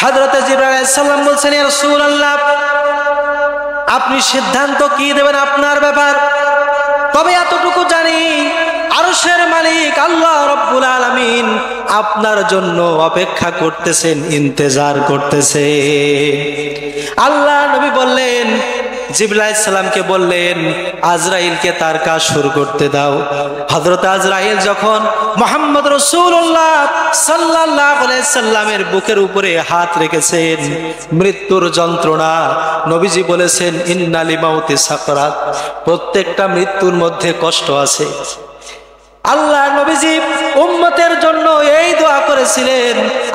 হযরতে জিবরাইল আলাইহিস সালাম বলছেন, ইয়া রাসূলুল্লাহ, আপনি সিদ্ধান্ত কি দেবেন আপনার ব্যাপার। তবে এতটুকু জানি, আরশের মালিক আল্লাহ রাব্বুল আলামিন আপনার জন্য অপেক্ষা করতেছেন, ইন্তজার করতেছে। আল্লাহ নবী বললেন, জিবরাইল আলাইহিস সালামকে বললেন, আজরাইলকে তার কাজ শুরু করতে দাও। হযরত আজরাইল যখন মুহাম্মদ রাসূলুল্লাহ সাল্লাল্লাহু আলাইহি সাল্লামের বুকের উপরে হাত রেখেছেন, মৃত্যুর যন্ত্রণা, নবীজি বলেছেন, ইন্না লিমাউতি সাকরাত, প্রত্যেকটা মৃত্যুর মধ্যে কষ্ট আছে। আল্লাহ নবীজি উম্মতের জন্য এই দোয়া করেছিলেন,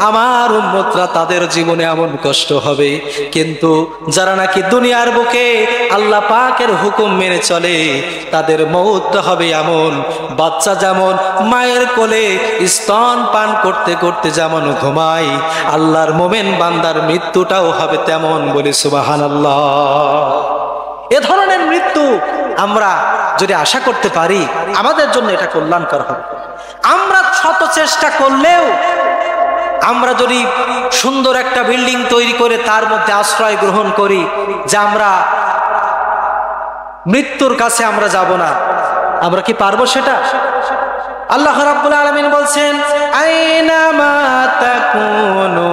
আমার উম্মতরা তাদের জীবনে এমন কষ্ট হবে, কিন্তু যারা নাকি দুনিয়ার বুকে আল্লাহ পাকের হুকুম মেনে চলে তাদের মওত হবে এমন, বাচ্চা যেমন মায়ের কোলে স্তন পান করতে করতে যেমন ঘুমায়, আল্লাহর মোমেন বান্দার মৃত্যুটাও হবে তেমন। বলি সুবহানাল্লাহ। এ ধরনের মৃত্যু আমরা যদি আশা করতে পারি আমাদের জন্য এটা কল্যাণকর হবে। আমরা শত চেষ্টা করলেও, আমরা যদি সুন্দর একটা বিল্ডিং তৈরি করে তার মধ্যে আশ্রয় গ্রহণ করি যে আমরা মৃত্যুর কাছে আমরা যাব না, আমরা কি পারবো সেটা? আল্লাহ রাব্বুল আলামিন বলছেন, আইনামা তাকুনু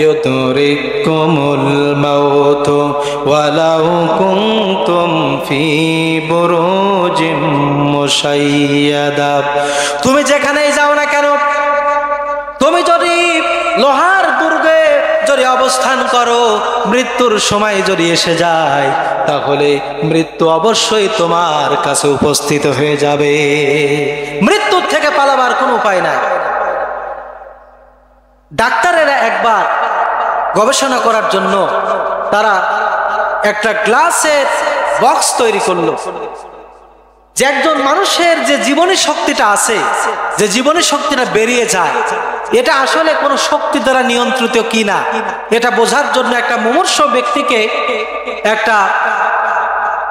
ইউদরিকুমুল মাউত ওয়ালাউ কুনতুম ফি বুরুজিম মুশাইয়াদা। তুমি যেখানেই যাও না কেন, তুমি যদি লোহার দুর্গে যদি অবস্থান করো, মৃত্যুর সময় যদি এসে যায়, তাহলে মৃত্যু অবশ্যই তোমার কাছে উপস্থিত হয়ে যাবে। মৃত্যুর থেকে পালাবার কোনো উপায় নাই। ডাক্তারেরা একবার গবেষণা করার জন্য তারা একটা গ্লাসের বক্স তৈরি করলো, যে একজন মানুষের যে জীবনী শক্তিটা আছে, যে জীবনী শক্তিটা বেরিয়ে যায়, এটা আসলে কোনো শক্তি দ্বারা নিয়ন্ত্রিত কিনা এটা বোঝার জন্য একটা মুমূর্ষ ব্যক্তিকে একটা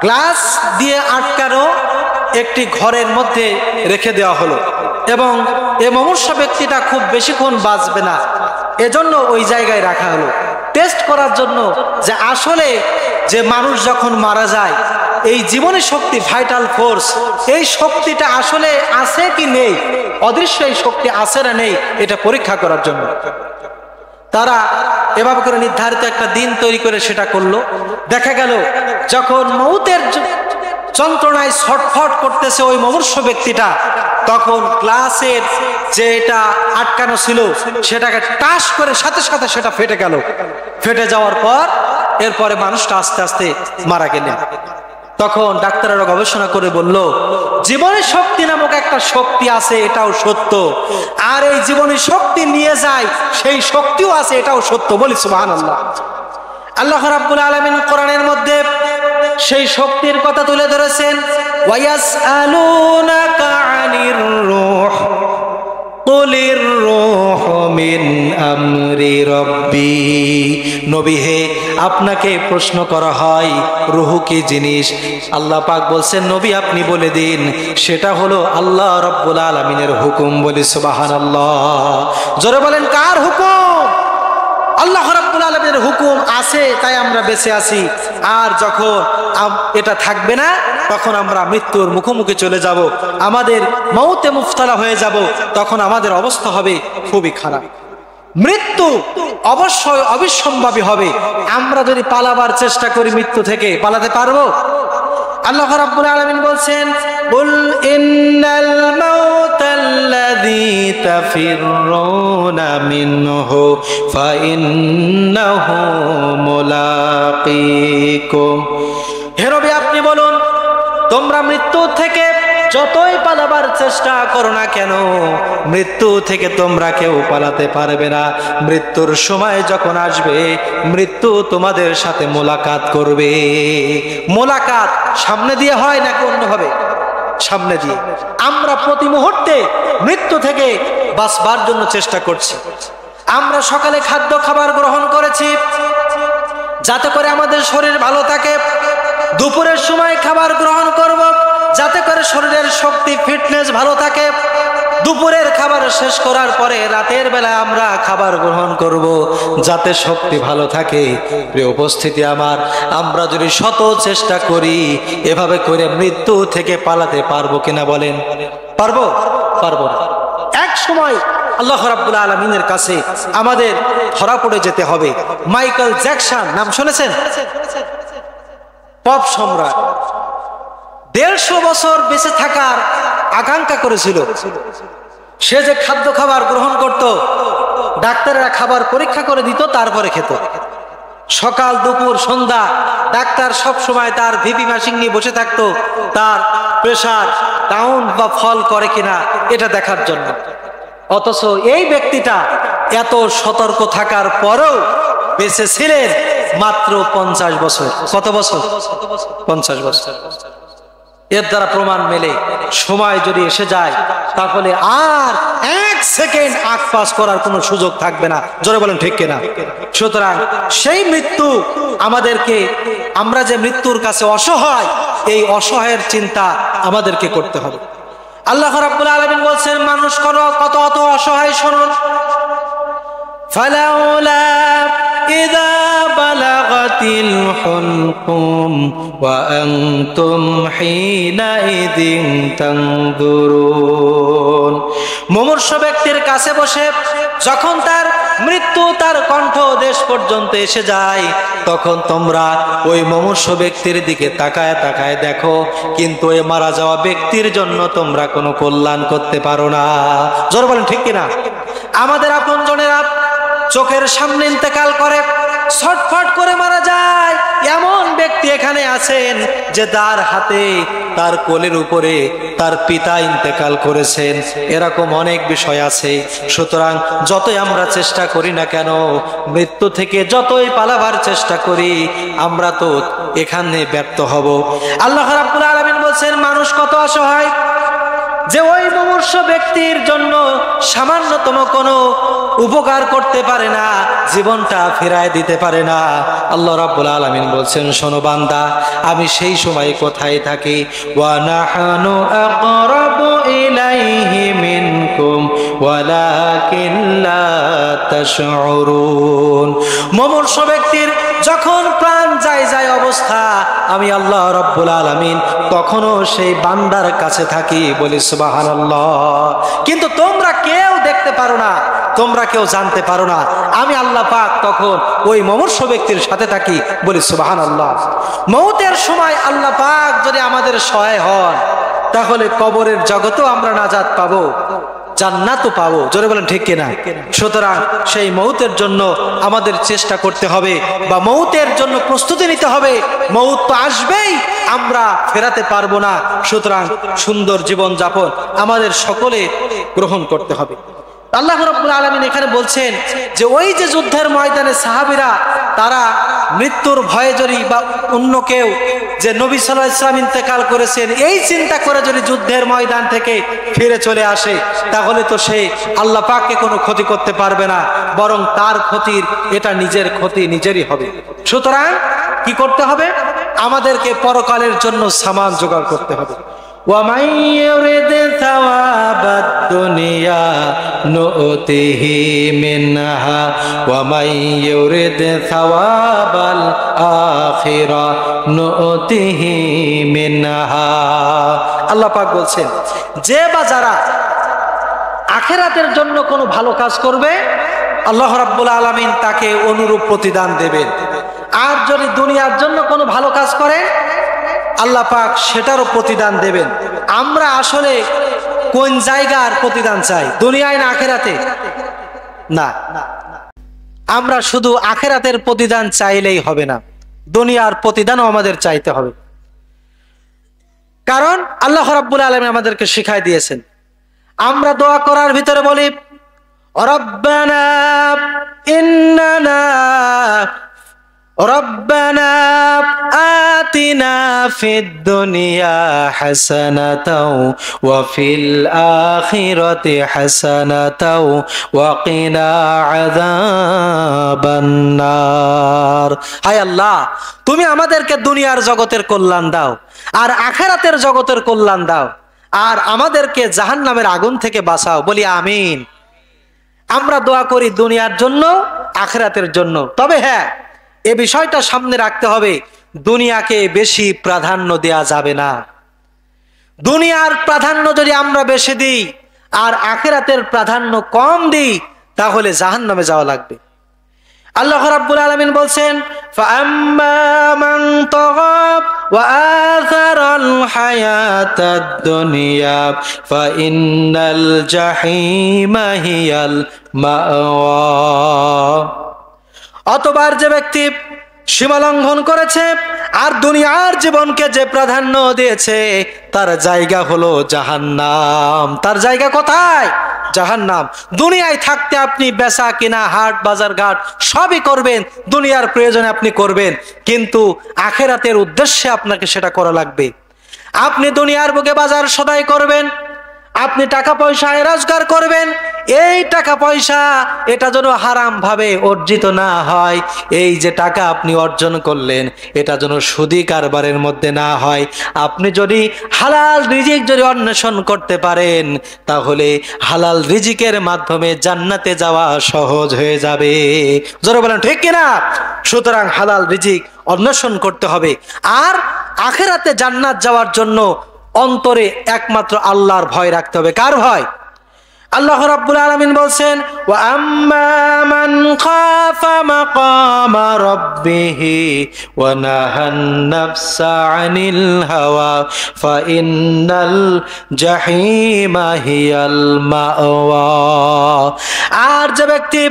গ্লাস দিয়ে আটকানো একটি ঘরের মধ্যে রেখে দেওয়া হলো, এবং এই মুমূর্ষ ব্যক্তিটা খুব বেশিক্ষণ বাঁচবে না, এজন্য ওই জায়গায় রাখা হলো টেস্ট করার জন্য যে আসলে যে মানুষ যখন মারা যায়, এই জীবনী শক্তি, ভাইটাল ফোর্স, এই শক্তিটা আসলে আছে কি নেই, অদৃশ্য এই শক্তি আছে না নেই, এটা পরীক্ষা করার জন্য তারা এভাবে করে নির্ধারিত একটা দিন তৈরি করে সেটা করলো। দেখা গেল যখন মৌতের যন্ত্রণায় ছটফট করতেছে ওই মুমূর্ষ ব্যক্তিটা, তখন গ্লাসের যে এটা আটকানো ছিল সেটাকে টাস করে সাথে সাথে সেটা ফেটে গেল। ফেটে যাওয়ার পর এরপরে মানুষটা আস্তে আস্তে মারা গেলেন। তখন ডাক্তারেরা গবেষণা করে বলল, জীবনী শক্তি নামক একটা শক্তি আছে, এটাও সত্য, আর এই জীবনী শক্তি নিয়ে যায় সেই শক্তিও আছে, এটাও সত্য। বলি সুবহানাল্লাহ। আল্লাহ রাব্বুল আলামিন কোরআনের মধ্যে সেই শক্তির কথা তুলে ধরেছেন, ওয়ায়াসআলুনাকা আনির রূহ কুলির রূহু মিন আমরি রাব্বি। নবী হে, আপনাকে প্রশ্ন করা হয় রূহ কি জিনিস? আল্লাহ পাক বলছেন, নবী আপনি বলে দিন, সেটা হলো আল্লাহ রাব্বুল আলামিনের হুকুম। বলি সুবহানাল্লাহ। জোরে বলেন, কার হুকুম? আল্লাহ রাব্বুল আলামিনের হুকুম আছে, তাই আমরা বেঁচে আছি। আর যখন এটা থাকবে না, তখন আমরা মৃত্যুর মুখোমুখি চলে যাব, আমাদের মৌতে মুফতালা হয়ে যাব, তখন আমাদের অবস্থা হবে খুবই খারাপ। মৃত্যু অবশ্যই অবিসম্ভাবী হবে। আমরা যদি পালাবার চেষ্টা করি মৃত্যু থেকে, পালাতে পারবো? আল্লাহ রাব্বুল আলামিন বলছেন, কুল ইন্নাল মাউতাল্লাযী তাফিররুনা মিনহু ফাইন্নাহু মুলাকীকুম। হে নবী আপনি বলুন, তোমরা মৃত্যু থেকে যতই পালাবার চেষ্টা করো না কেন, মৃত্যু থেকে তোমরা কেউ পালাতে পারবে না। মৃত্যুর সময় যখন আসবে, মৃত্যু তোমাদের সাথে মোলাকাত করবে। মোলাকাত সামনে দিয়ে হয় নাকি অন্যভাবে? সামনে দিয়ে। আমরা প্রতি মুহূর্তে মৃত্যু থেকে বাঁচবার জন্য চেষ্টা করছি। আমরা সকালে খাদ্য খাবার গ্রহণ করেছি যাতে করে আমাদের শরীর ভালো থাকে, দুপুরের সময় খাবার গ্রহণ করব যাতে করে শরীরের শক্তি, ফিটনেস ভালো থাকে। দুপুরের খাবার শেষ করার পরে রাতের বেলায় আমরা খাবার গ্রহণ করব যাতে শক্তি ভালো থাকে। প্রিয় উপস্থিতি আমার, আমরা যদি শত চেষ্টা করি, এভাবে করে মৃত্যু থেকে পালাতে পারবো কিনা বলেন? পারবো? পারবো না। এক সময় আল্লাহ রাব্বুল আলামিনের কাছে আমাদের ধরা পড়ে যেতে হবে। মাইকেল জ্যাকসন নাম শুনেছেন? পপ সম্রাট, 150 বছর বেঁচে থাকার আকাঙ্ক্ষা করেছিল। সে যে খাদ্য খাবার গ্রহণ করত, ডাক্তাররা খাবার পরীক্ষা করে দিত, তারপরে খেত। সকাল দুপুর সন্ধ্যা ডাক্তার সব সময় তার ভিপি মেশিন নিয়ে বসে থাকতো, তার প্রেসার ডাউন বা ফল করে কিনা এটা দেখার জন্য। অথচ এই ব্যক্তিটা এত সতর্ক থাকার পরেও বেঁচে ছিলেন মাত্র 50 বছর। কত বছর? 50 বছর। এর দ্বারা প্রমাণ মেলে, সময় যদি এসে যায় তাহলে আর 1 সেকেন্ড আগ পাস করার কোনো সুযোগ থাকবে না। জোরে বলেন ঠিক কিনা? সুতরাং সেই মৃত্যু আমাদেরকে, আমরা যে মৃত্যুর কাছে অসহায়, এই অসহায়ের চিন্তা আমাদেরকে করতে হবে। আল্লাহ রাব্বুল আলামিন বলছেন মানুষ কত অসহায় শুনুন। ফালাউলা ইযা বালাগাতিল হুলকুম ওয়া আনতুম হিনাইযিন তানজুরুন। মুমূর্ষ ব্যক্তির কাছে বসে যখন তার মৃত্যু তার কণ্ঠ দেশ পর্যন্ত এসে যায়, তখন তোমরা ওই মুমূর্ষ ব্যক্তির দিকে তাকায় তাকায় দেখো, কিন্তু ওই মারা যাওয়া ব্যক্তির জন্য তোমরা কোনো কল্যাণ করতে পারো না। জোরে বলেন ঠিক কিনা? আমাদের আপনজনেরা চোখের সামনে ইন্তেকাল করে, ছটফট করে মারা যায়। এমন ব্যক্তি এখানে আছেন যে তার হাতে তার কোলের উপরে তার পিতা ইন্তেকাল করেছেন। এরকম অনেক বিষয় আছে। সুতরাং যতই আমরা চেষ্টা করি না কেন, মৃত্যু থেকে যতই পালাবার চেষ্টা করি, আমরা তো এখানে ব্যর্থ হব। আল্লাহ রাব্বুল আলামিন বলছেন মানুষ কত অসহায় যে ওই মুমূর্ষ ব্যক্তির জন্য সামান্যতম কোনো উপকার করতে পারে না, জীবনটা ফিরায় দিতে পারে না। আল্লাহ রাব্বুল আলামিন বলছেন শোনো বান্দা, আমি সেই সময় কোথায় থাকি। ওয়া নাহনু আকরাবু ইলাইহি মিনকুম ওয়ালাকিন লা তাশউরুন। মুমূর্ষ ব্যক্তির যখন প্রাণ যায় অবস্থা, আমি আল্লাহ রাব্বুল আলামিন তখনও সেই বান্দার কাছে থাকি। বলি সুবহানাল্লাহ। কিন্তু তোমরা কেউ দেখতে পারো না, তোমরা কেউ জানতে পারো না, আমি আল্লাহ পাক তখন ওই মুমূর্ষ ব্যক্তির সাথে থাকি। বলি সুবহানাল্লাহ। মৌতের সময় আল্লাহ পাক যদি আমাদের সহায় হন, তাহলে কবরের জগতেও আমরা নাজাত পাবো, জান্নাতও পাবো। জোরে বলেন ঠিক কিনা? সুতরাং সেই মৌতের জন্য আমাদের চেষ্টা করতে হবে, বা মৌতের জন্য প্রস্তুতি নিতে হবে। মৌত তো আসবেই, আমরা ফেরাতে পারবো না। সুতরাং সুন্দর জীবন যাপন আমাদের সকলে গ্রহণ করতে হবে। আল্লাহ রাব্বুল আলামিন এখানে বলছেন যে ওই যে যুদ্ধের ময়দানে সাহাবীরা তারা মৃত্যুর ভয়ে যদি বা অন্য কেউ যে নবী সাল্লাল্লাহু আলাইহি ওয়াসাল্লাম ইন্তেকাল করেছেন এই চিন্তা করে যদি যুদ্ধের ময়দান থেকে ফিরে চলে আসে, তাহলে তো সে আল্লাহ পাককে কোনো ক্ষতি করতে পারবে না, বরং তার ক্ষতির এটা নিজের ক্ষতি নিজেরই হবে। সুতরাং কি করতে হবে? আমাদেরকে পরকালের জন্য সামান জোগাড় করতে হবে। وَمَن يُرِدْ ثَوَابَ الدُّنْيَا نُؤْتِهِ مِنْهَا وَمَن يُرِدْ ثَوَابَ الْآخِرَةِ نُؤْتِهِ مِنْهَا। আল্লাহ পাক বলছেন যে বা যারা আখিরাতের জন্য কোনো ভালো কাজ করবে, আল্লাহ রাব্বুল আলামিন তাকে অনুরূপ প্রতিদান দেবেন। আর যদি দুনিয়ার জন্য কোনো ভালো কাজ করে, আল্লাহ পাক সেটারও প্রতিদান দেবেন। আমরা আসলে কোন জায়গার প্রতিদান চাই, দুনিয়ায় না আখিরাতে? না, আমরা শুধু আখিরাতের প্রতিদান চাইলেই হবে না, দুনিয়ার প্রতিদানও আমাদের চাইতে হবে। কারণ আল্লাহ রাব্বুল আলামিন আমাদেরকে শিখাই দিয়েছেন। আমরা দোয়া করার ভিতরে বলি রব্বানা ইন্নানা রব্বানা আতিনা ফিদ দুনিয়া হাসানাতাও ওয়া ফিল আখিরাতি হাসানাতাও ওয়া কিনা আযাবান নার। হায় আল্লাহ, তুমি আমাদেরকে দুনিয়ার জগতের কল্যাণ দাও আর আখিরাতের জগতের কল্যাণ দাও, আর আমাদেরকে জাহান্নামের আগুন থেকে বাঁচাও। বলি আমিন। আমরা দোয়া করি দুনিয়ার জন্য, আখিরাতের জন্য। তবে হ্যাঁ, এ বিষয়টা সামনে রাখতে হবে, দুনিয়াকে বেশি প্রাধান্য দেয়া যাবে না। দুনিয়ার প্রাধান্য যদি আমরা বেশি দিই আর আখিরাতের প্রাধান্য কম দিই, তাহলে জাহান্নামে যাওয়া লাগবে। আল্লাহ রাব্বুল আলামিন বলছেন ফাআম্মা মান তাগা ওয়া আথারাল হায়াতাদ দুনিয়া ফাইন্নাল জাহিমা হিয়াল মাওয়া। অতবার যে ব্যক্তি সীমালঙ্ঘন করেছে আর দুনিয়ার জীবনকে যে প্রাধান্য দিয়েছে, তার জায়গা হলো জাহান্নাম। তার জায়গা কোথায়? জাহান্নাম। দুনিয়ায় থাকতে আপনি বেচা কিনা, হাট বাজার ঘাট সবই করবেন, দুনিয়ার প্রয়োজনে আপনি করবেন, কিন্তু আখিরাতের উদ্দেশ্যে আপনাকে সেটা করা লাগবে। আপনি দুনিয়ার বুকে বাজার সদাই করবেন, আপনি টাকা পয়সা রোজগার করবেন, এই টাকা পয়সা এটা যেন হারাম ভাবে অর্জিত না হয়। এই যে টাকা আপনি অর্জন করলেন, এটা যেন সুদি কারবারের মধ্যে না হয়। আপনি যদি হালাল রিজিক যদি অন্বেষণ করতে পারেন, তাহলে হালাল রিজিকের মাধ্যমে জান্নাতে যাওয়া সহজ হয়ে যাবে। জোরে বলেন ঠিক কিনা? সুতরাং হালাল রিজিক অন্বেষণ করতে হবে। আর আখিরাতে জান্নাত যাওয়ার জন্য অন্তরে একমাত্র আল্লাহর ভয় রাখতে হবে। কার ভয়? আল্লাহ রাব্বুল আলামিন বলছেন, ওয়া আম্মা মান খাফা মাকামা রাব্বিহি ওয়া নাহান নাফসা আনিল হাওয়া ফা ইন্নাল জাহিমা হিয়াল মাওয়া। আর যে ব্যক্তি,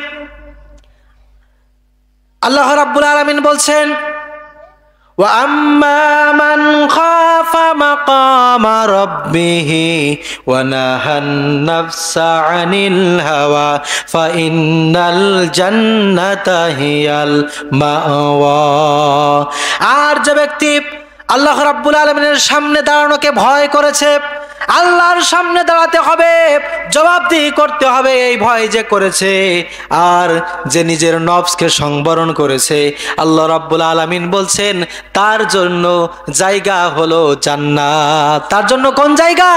আল্লাহ রাব্বুল আলামিন বলছেন, وَأَمَّا مَنْ خَافَ مَقَامَ رَبِّهِ وَنَهَى النَّفْسَ عَنِ الْهَوَى فَإِنَّ الْجَنَّةَ هِيَ الْمَأْوَى। আর যে ব্যক্তি আল্লাহ রাব্বুল আলামিনের সামনে দাঁড়ানোকে ভয় করেছে, আল্লাহর সামনে দাঁড়াতে হবে, জবাবদিহি করতে হবে, এই ভয় যে করেছে, আর যে নিজের নফসকে সংবরণ করেছে, আল্লাহ রাব্বুল আলামিন বলছেন তার জন্য জায়গা হলো জান্নাত। তার জন্য কোন জায়গা?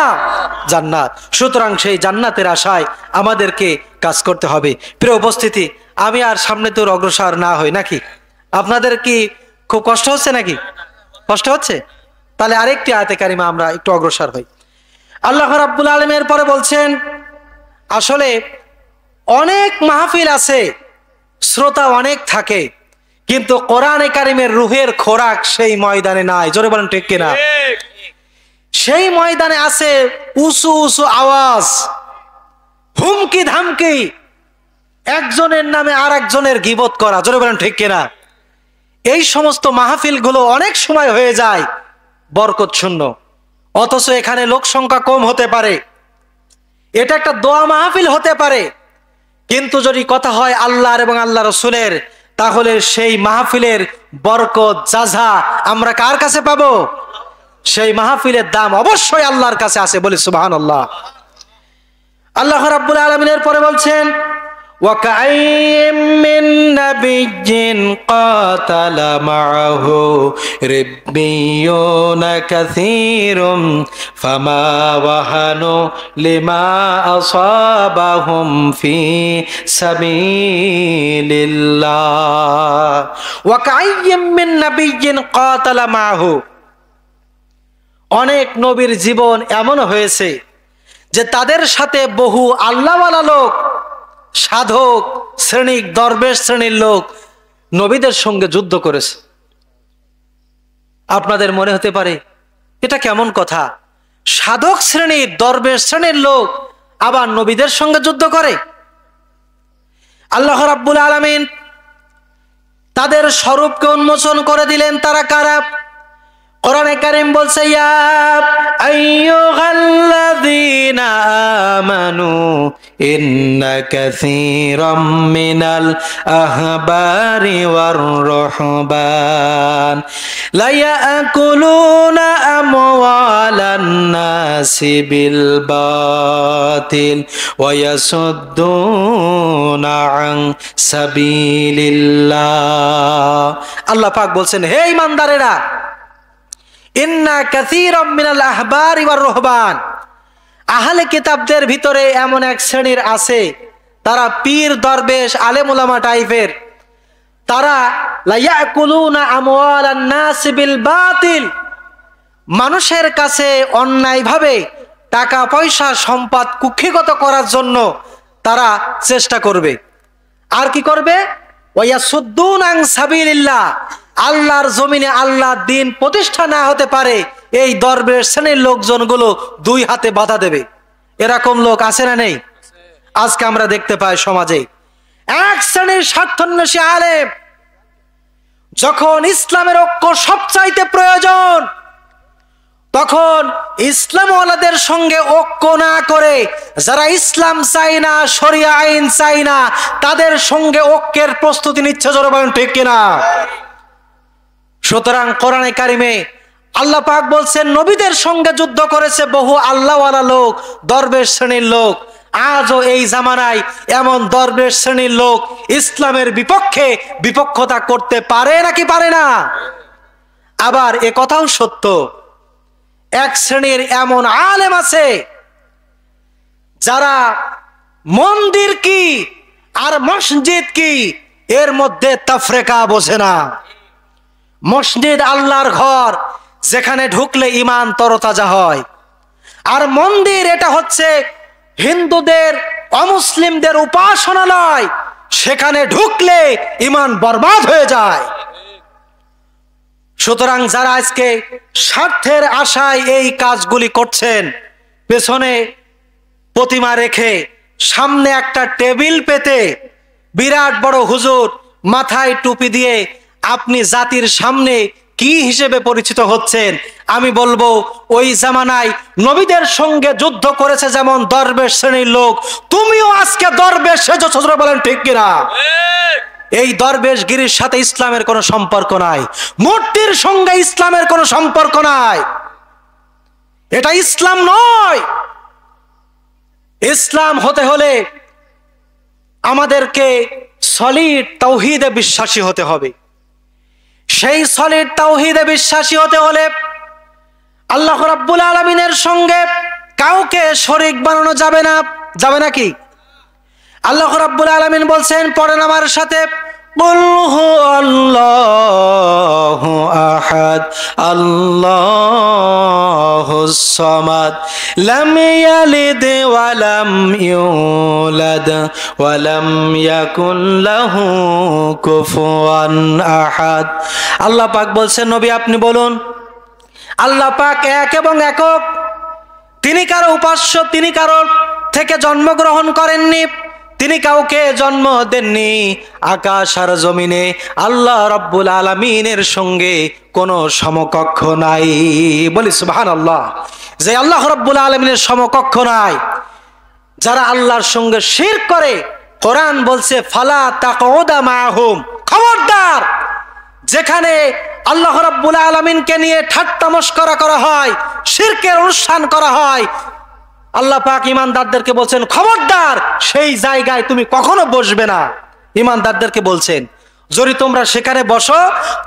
জান্নাত। সুতরাং সেই জান্নাতের আশায় আমাদেরকে কাজ করতে হবে। প্রিয় উপস্থিতি, আমি আর সামনে তো অগ্রসর না হই নাকি? আপনাদের কি খুব কষ্ট হচ্ছে নাকি? কষ্ট হচ্ছে? তাহলে আরেকটি আয়াতে কারিমা আমরা একটু অগ্রসর হই। আল্লাহ রাব্বুল আলামিন পরে বলছেন, আসলে অনেক মাহফিল আছে, শ্রোতা অনেক থাকে, কিন্তু কোরআনে কারিমের রুহের খোরাক সেই ময়দানে নাই। জোরে বলেন ঠিক কিনা? সেই ময়দানে আছে উঁচু উঁচু আওয়াজ, হুমকি ধামকি, একজনের নামে আর একজনের গীবত করা। জোরে বলেন ঠিক কিনা? এই সমস্ত মাহফিল গুলো অনেক সময় হয়ে যায় বরকত শূন্য, অথচ এখানে লোক সংখ্যা কম হতে পারে, এটা একটা দোয়া মাহফিল হতে পারে, কিন্তু যদি কথা হয় আল্লাহর এবং আল্লাহ রসুলের, তাহলে সেই মাহফিলের বরকত জাযা আমরা কার কাছে পাবো? সেই মাহফিলের দাম অবশ্যই আল্লাহর কাছে আছে। বলি সুবহানাল্লাহ। আল্লাহ রাব্বুল আলামিনের পরে বলছেন, وَكَأَيِّن مِّن نَّبِيٍّ قَاتَلَ مَعَهُ رِبِّيُّونَ كَثِيرٌ فَمَا وَهَنُوا لِمَا أَصَابَهُمْ فِي سَبِيلِ اللَّهِ وَكَأَيِّن مِّن نَّبِيٍّ قَاتَلَ مَعَهُ। অনেক নবীর জীবন এমন হয়েছে যে তাদের সাথে বহু আল্লাহওয়ালা লোক, সাধক শ্রেণী, দরবেশ শ্রেণীর লোক নবীদের সঙ্গে যুদ্ধ করেছে। আপনাদের মনে হতে পারে এটা কেমন কথা, সাধক শ্রেণীর, দরবেশ শ্রেণীর লোক আবার নবীদের সঙ্গে যুদ্ধ করে? আল্লাহ রাব্বুল আলামিন তাদের স্বরূপকে উন্মোচন করে দিলেন। তারা কারা? কোরআনে কারীম বলছে, ইয়া আইয়ুহাল্লাযীনা আমানু ইন্না কাসীরাম মিনাল আহবারি ওয়ার রুহবান লা ইয়াকুলুনা আমওয়ালান নাসি বিল বাতিল ওয়া ইয়াসুদ্দুনা আন সাবিলিল্লাহ। আল্লাহ পাক বলছেন, হে ঈমানদারেরা, ইন্না কাসীরাম মিনাল আহবারি ওয়ার রুহবান, আহলে কিতাবদের ভিতরে এমন এক শ্রেণীর আছে, তারা পীর দরবেশ আলেম উলামা টাইপের, তারা লা ইয়াকুলুনা আমওয়ালান নাস বিল বাতিল, মানুষের কাছে অন্যায়ভাবে টাকা পয়সা সম্পদ কুক্ষিগত করার জন্য তারা চেষ্টা করবে। আর কি করবে? ওয়া ইয়াসুদ্দুনা আন সাবিলিল্লাহ, আল্লাহর জমিনে আল্লাহর দ্বীন প্রতিষ্ঠা না হতে পারে এই দরবেশ শ্রেণীর লোকজনগুলো দুই হাতে বাধা দেবে। এরকম লোক আছে না নেই? আজকে আমরা দেখতে পাই সমাজে এক শ্রেণীর স্বার্থান্বেষী আলেম, যখন ইসলামের ঐক্য সবচাইতে প্রয়োজন, তখন ইসলামওয়ালাদের সঙ্গে ঐক্য না করে, যারা ইসলাম চায় না, শরিয়া আইন চায় না, তাদের সঙ্গে ঐক্যের প্রস্তুতি নিচ্ছে। জোরে বলেন ঠিক কিনা? সুতরাং কোরআনে কারিমে আল্লাহ পাক বলছেন নবীদের সঙ্গে যুদ্ধ করেছে বহু আল্লাহওয়ালা লোক, দরবেশ শ্রেণীর লোক। আজও এই জামানায় এমন দরবেশ শ্রেণীর লোক ইসলামের বিপক্ষে বিপক্ষতা করতে পারে নাকি পারে না? আবার এ কথাও সত্য, এক শ্রেণীর এমন আলেম আছে যারা মন্দির কি আর মসজিদ কি এর মধ্যে তাফরিকা বোঝে না। মসজিদ আল্লাহর ঘর, যেখানে ঢুকলে ঈমান তরতাজা হয়, আর মন্দির এটা হচ্ছে হিন্দুদের অমুসলিমদের উপাসনালয়, সেখানে ঢুকলে ঈমান বরবাদ হয়ে যায়। সুতরাং যারা আজকে স্বার্থের আশায় এই কাজগুলি করছেন, পেছনে প্রতিমা রেখে সামনে একটা টেবিল পেতে বিরাট বড় হুজুর মাথায় টুপি দিয়ে আপনি জাতির সামনে কি হিসেবে পরিচিত হচ্ছেন? আমি বলবো ওই জামানায় নবীদের সঙ্গে যুদ্ধ করেছে যেমন দরবেশ শ্রেণীর লোক, তুমিও আজকে দরবেশ সেজেছো, বলেন ঠিক কিনা? এই দরবেশগিরির সাথে ইসলামের কোনো সম্পর্ক নাই, মূর্তির সঙ্গে ইসলামের কোনো সম্পর্ক নাই, এটা ইসলাম নয়। ইসলাম হতে হলে আমাদেরকে সলিড তাওহীদে বিশ্বাসী হতে হবে। সেই সলিড তাওহীদে বিশ্বাসী হতে হলে আল্লাহ রাব্বুল আলামিনের সঙ্গে কাউকে শরীক বানানো যাবে না। যাবে নাকি? আল্লাহ রাব্বুল আলামিন বলছেন, পড়েন আমার সাথে, কুল হুয়াল্লাহু আহাদ আল্লাহুস সামাদ লাম ইয়ালিদ ওয়া লাম ইউলাদ ওয়া লাম ইয়াকুল লাহু কুফুয়ান আহাদ। আল্লাহ পাক বলছেন, নবী আপনি বলুন, আল্লাহ পাক এক এবং একক, তিনি কারো উপাস্য, তিনি কারো থেকে জন্মগ্রহণ করেননি, তিনি কাউকে জন্ম দেননি। আকাশ আর জমিনে আল্লাহ রাব্বুল আলামিনের সঙ্গে কোনো সমকক্ষ নাই। বলি সুবহানাল্লাহ। যে আল্লাহ রাব্বুল আলামিনের সমকক্ষ নাই, যারা আল্লাহর সঙ্গে শিরক করে, কোরআন বলছে ফালা তাকউদা মাহুম, খবরদার, যেখানে আল্লাহ রাব্বুল আলামিনকে নিয়ে ঠাট্টা মশকরা করা হয়, শিরকের অনুষ্ঠান করা হয়, আল্লাহ পাক ঈমানদারদেরকে বলছেন খবরদার, সেই জায়গায় তুমি কখনো বসবে না। ঈমানদারদেরকে বলছেন যদি তোমরা সেখানে বসো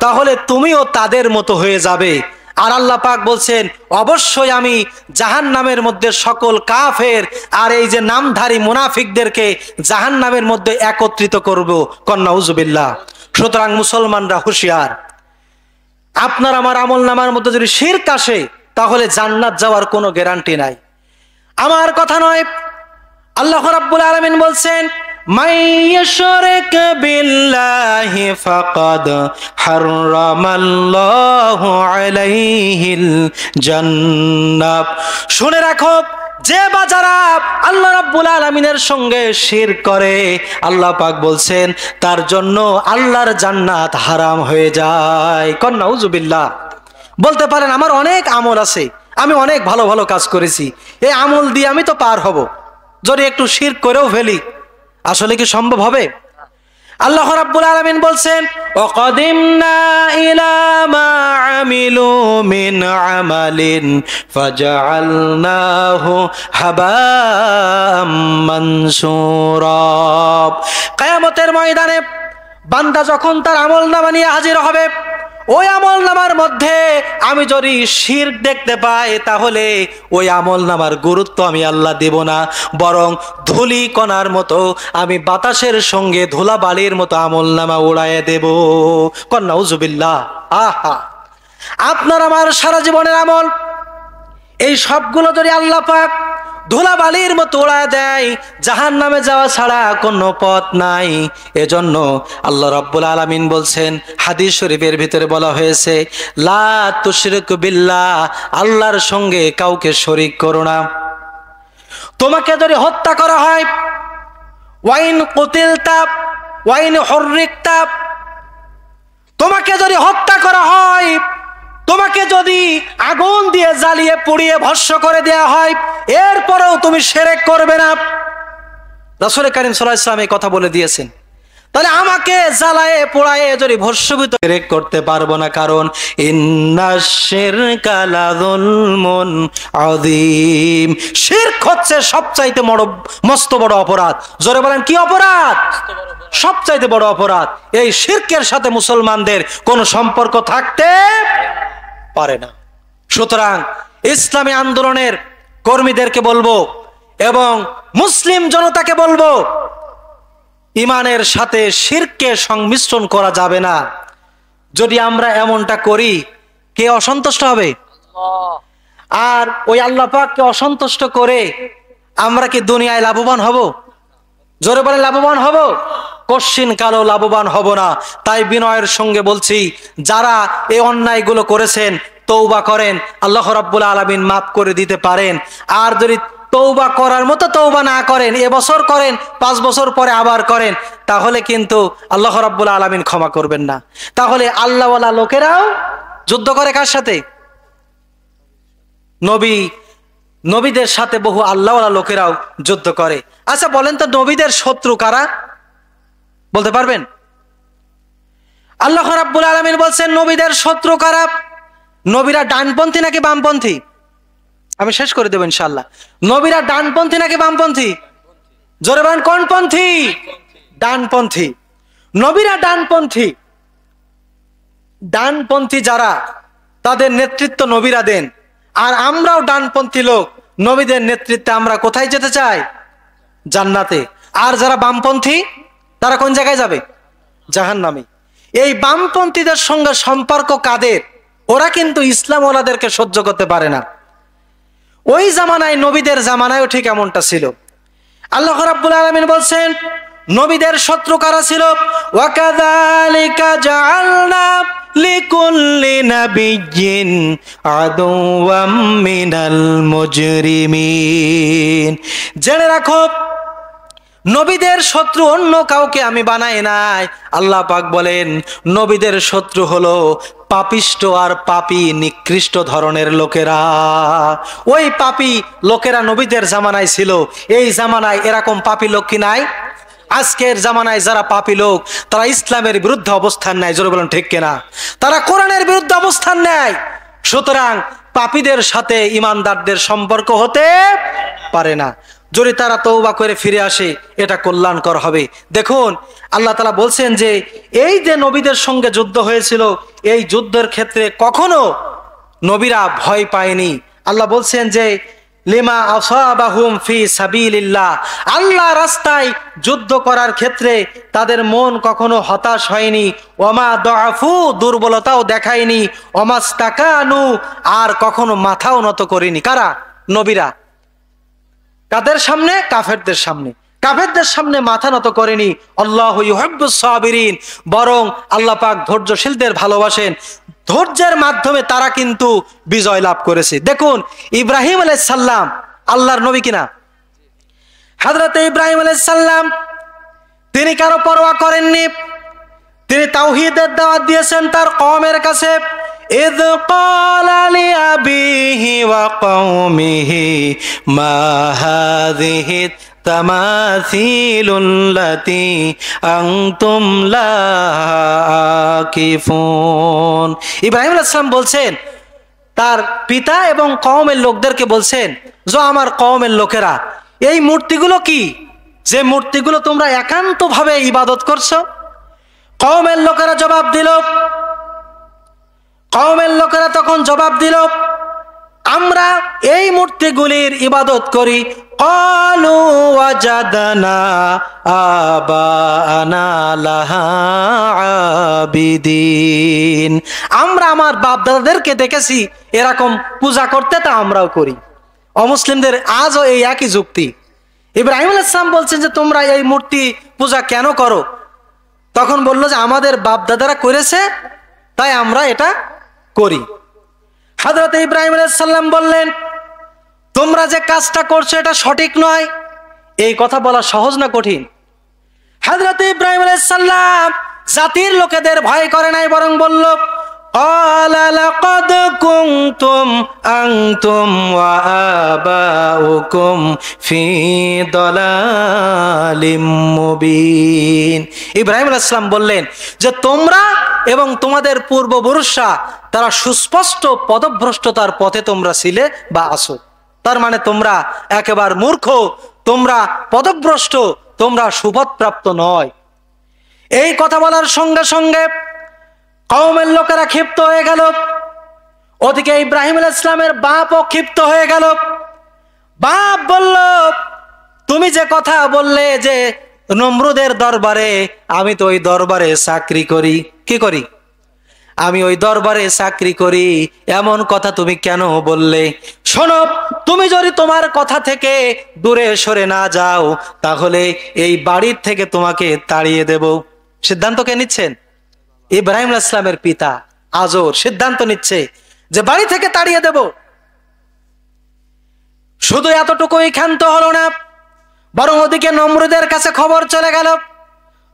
তাহলে তুমিও তাদের মতো হয়ে যাবে। আর আল্লাহ পাক বলছেন অবশ্যই আমি জাহান্নামের মধ্যে সকল কাফের আর এই যে নামধারী মুনাফিকদেরকে জাহান্নামের মধ্যে একত্রিত করব। নাউজুবিল্লাহ। সুতরাং মুসলমানরা হুঁশিয়ার, আপনার আমার আমল নামার মধ্যে যদি শিরক আসে তাহলে জান্নাত যাওয়ার কোনো গ্যারান্টি নাই। আমার কথা নয়, আল্লাহ রাব্বুল আলামিন বলছেন মাইয়াশরিক বিল্লাহি ফাকাদ হারামাল্লাহু আলাইহিল জান্নাহ। শুনে রাখো, যে বা যারা আল্লাহ রাব্বুল আলামিনের সঙ্গে শিরক করে, আল্লাহ পাক বলছেন তার জন্য আল্লাহর জান্নাত হারাম হয়ে যায়। নাউজুবিল্লাহ। বলতে পারেন আমার অনেক আমল আছে, আমি অনেক ভালো ভালো কাজ করেছি, এই আমল দিয়ে আমি তো পার হব, যদি একটু শিরক করেও ফেলি, আসলে কি সম্ভব হবে? আল্লাহ রাব্বুল আলামিন বলছেন ওয়াকাদিমনা ইলা মা আমিলু মিন আমালিন ফাজআলনাহু হাবাম মানসুরা। কিয়ামতের ময়দানে বান্দা যখন তার আমলনামা নিয়ে হাজির হবে, ওই আমলনামার মধ্যে আমি যদি শিরক দেখতে পাই তাহলে ওই আমলনামার গুরুত্ব আমি আল্লাহ দেব না, বরং ধুলি কণার মতো আমি বাতাসের সঙ্গে ধুলা বালির মতো আমলনামা উড়াইয়ে দেব। নাউজুবিল্লাহ। আহা, আপনার আমার সারা জীবনের আমল এই সবগুলো যদি আল্লাহ পাক ধুলাবালির মতো উড়ায় দেয়, জাহান্নামে যাওয়া ছাড়া কোনো পথ নাই। এজন্য আল্লাহ রাব্বুল আলামিন বলছেন, হাদিস শরীফের ভিতরে বলা হয়েছে লা তুশরিকু বিল্লাহ, আল্লাহর সঙ্গে কাউকে শরীক করো না। তোমাকে যদি হত্যা করা হয়, ওয়াইন কুতিলতা ওয়াইন হুররিকতা, তোমাকে যদি হত্যা করা হয়, তোমাকে যদি আগুন দিয়ে জ্বালিয়ে পুড়িয়ে ভস্ম করে দেয়া হয়, এরপরেও তুমি শিরক করবে না। রাসূল কারীম সাল্লাল্লাহু আলাইহি ওয়াসাল্লাম এই কথা বলে দিয়েছেন। তাহলে আমাকে জ্বালায়ে পোড়ায়ে যদি ভস্মীভূত করতে পারবো না, কারণ ইন্নাশ শিরকা লাযুলমুন আযীম, শিরক হচ্ছে সবচাইতে মস্ত বড় অপরাধ। জোরে বলেন কি অপরাধ? সবচাইতে বড় অপরাধ। এই শিরকের সাথে মুসলমানদের কোনো সম্পর্ক থাকতে পারে না। সুতরাং ইসলামী আন্দোলনের কর্মীদেরকে বলবো এবং মুসলিম জনতাকে বলবো, ইমানের সাথে শিরকে সংমিশ্রণ করা যাবে না। যদি আমরা এমনটা করি, কে অসন্তুষ্ট হবে? আর ওই আল্লাহ পাককে অসন্তুষ্ট করে আমরা কি দুনিয়ায় লাভবান হব? জোরে বলে লাভবান হব? কশ্চিন কালো লাভবান হব না। তাই বিনয়ের সঙ্গে বলছি, যারা এই অন্যায়গুলো করেছেন তওবা করেন, আল্লাহ রাব্বুল আলামিন মাফ করে দিতে পারেন। আর যদি তওবা করার মতো তওবা না করেন, এবছর করেন, 5 বছর পরে আবার করেন, তাহলে কিন্তু আল্লাহ রাব্বুল আলামিন ক্ষমা করবেন না। তাহলে আল্লাহওয়ালা লোকেরাও যুদ্ধ করে কার সাথে? নবীদের সাথে বহু আল্লাহওয়ালা লোকেরাও যুদ্ধ করে। আচ্ছা বলেন তো, নবীদের শত্রু কারা বলতে পারবেন? আল্লাহ রাব্বুল আলামিন বলছেন নবীদের শত্রু কারা? নবীরা ডানপন্থী নাকি বামপন্থী? আমি শেষ করে দেব ইনশাআল্লাহ। নবীরা ডানপন্থী নাকি বামপন্থী? জোরে বলেন কোন পন্থী? ডানপন্থী। নবীরা ডানপন্থী। ডানপন্থী যারা, তাদের নেতৃত্ব নবীরা দেন। আর আমরাও ডানপন্থী লোক, নবীদের নেতৃত্বে আমরা কোথায় যেতে চাই? জান্নাতে। আর যারা বামপন্থী, তারা কোন জায়গায় যাবে? জাহান্নামে। এই বামপন্থীদের সঙ্গে সম্পর্ক কাদের? ওরা কিন্তু ইসলাম ওনাদেরকে সহ্য করতে পারে না। ওই জামানায়, নবীদের জামানায়ও ঠিক এমনটা ছিল। আল্লাহ রাব্বুল আলামিন বলছেন নবীদের শত্রু কারা ছিল? ওয়াকাযালিকা জাআলনা লিকুল্লি নাবিয়্যিন আদুওয়াম মিনাল মুজরিমিন। জেনে রাখো, নবীদের শত্রু অন্য কাউকে আমি বানাই নাই। আল্লাহ পাক বলেন নবীদের শত্রু হলো পাপিষ্ট আর পাপী নিকৃষ্ট ধরনের লোকেরা। ওই পাপী লোকেরা নবীদের জামানায় ছিল। এই জামানায় এরকম পাপী লোক কি নাই? আজকের জামানায় যারা পাপী লোক, তারা ইসলামের বিরুদ্ধে অবস্থান নেয়। জোরে বলেন ঠিক কিনা? তারা কোরআনের বিরুদ্ধে অবস্থান নেয়। সুতরাং পাপীদের সাথে ইমানদারদের সম্পর্ক হতে পারে না। যদি তারা তওবা করে ফিরে আসে, এটা কল্যাণকর হবে। দেখুন আল্লাহ তাআলা বলছেন যে এই যে নবীদের সঙ্গে যুদ্ধ হয়েছিল, এই যুদ্ধের ক্ষেত্রে কখনো নবীরা ভয় পায়নি। আল্লাহ বলছেন যে লিমা আসাবাহুম ফি সাবিলিল্লাহ, আল্লাহ রাস্তায় যুদ্ধ করার ক্ষেত্রে তাদের মন কখনো হতাশ হয়নি। ওমা দুআফু, দুর্বলতাও দেখায়নি। ওমাস্তাকানু, আর কখনো মাথাও নত করেনি। কারা? নবীরা। কাদের সামনে? কাফেরদের সামনে। কাফেরদের সামনে মাথা নত করেনি। আল্লাহু ইউহিব্বুস সাবিরিন, বরং আল্লাহ পাক ধৈর্যশীলদের ভালোবাসেন। ধৈর্যের মাধ্যমে তারা কিন্তু বিজয় লাভ করেছে। দেখুন ইব্রাহিম আলাইহিস সালাম আল্লাহর নবী কিনা? হযরত ইব্রাহিম আলাইহিস সালাম তিনি কারো পরোয়া করেননি। তিনি তাওহীদের দাওয়াত দিয়েছেন তার কওমের কাছে। إذ قال لأبيه وقومه ما هذه التماثيل التي أنتم لها عاكفون। ইব্রাহিম আলাইহিস সালাম বলছেন, তার পিতা এবং কওমের লোকদেরকে বলছেন, যে আমার কওমের লোকেরা, এই মূর্তিগুলো কি, যে মূর্তিগুলো তোমরা একান্তভাবে ইবাদত করছো? কওমের লোকেরা জবাব দিল, কওমের লোকেরা তখন জবাব দিল, আমরা এই মূর্তিগুলির ইবাদত করি। ক্বালু ওয়াজাদনা আবানা লাহা আবিদিন, আমরা আমার বাপ দাদাদেরকে দেখেছি এরকম পূজা করতে, তা আমরাও করি। অমুসলিমদের আজও এই একই যুক্তি। ইব্রাহিম আলাইহিস সালাম বলছেন যে তোমরা এই মূর্তি পূজা কেন করো? তখন বলল যে আমাদের বাপ দাদারা করেছে, তাই আমরা এটা করি। হযরত ইব্রাহিম আলাইহিস সালাম বললেন, তোমরা যে কাজটা করছো এটা সঠিক নয়। এই কথা বলা সহজ না কঠিন? হযরত ইব্রাহিম আলাইহিস সালাম জাতির লোকেদের ভয় করে নাই, বরং বলল قال لقد كنتم أنتم وآباؤكم في ضلال مبين। ইব্রাহিম আলাইহিস সালাম বললেন যে তোমরা এবং তোমাদের পূর্বপুরুষরা তারা সুস্পষ্ট পদভ্রষ্টতার পথে তোমরা ছিলে বা আসো। তার মানে তোমরা একেবারে মূর্খ, তোমরা পদভ্রষ্ট, তোমরা সুপথপ্রাপ্ত নয়। এই কথা বলার সঙ্গে সঙ্গে কওমের লোকেরা ক্ষিপ্ত হয়ে গেল। ওদিকে ইব্রাহিম আলাইহিস সালামের বাপও ক্ষিপ্ত হয়ে গেল। বাপ বলল, তুমি যে কথা বললে যে নমরুদের দরবারে, আমি তো ওই দরবারে চাকরি করি। কি করি? আমি ওই দরবারে চাকরি করি, এমন কথা তুমি কেন বললে? শোনো, তুমি যদি তোমার কথা থেকে দূরে সরে না যাও তাহলে এই বাড়ির থেকে তোমাকে তাড়িয়ে দেব। সিদ্ধান্ত কে নিচ্ছেন? ইব্রাহিম আলাইহিস সালামের পিতা আজর সিদ্ধান্ত নিচ্ছে যে বাড়ি থেকে তাড়িয়ে দেব। শুধু এতটুকুই ক্ষান্ত হলো না, বরং ওদিকে নমরুদের কাছে খবর চলে গেল।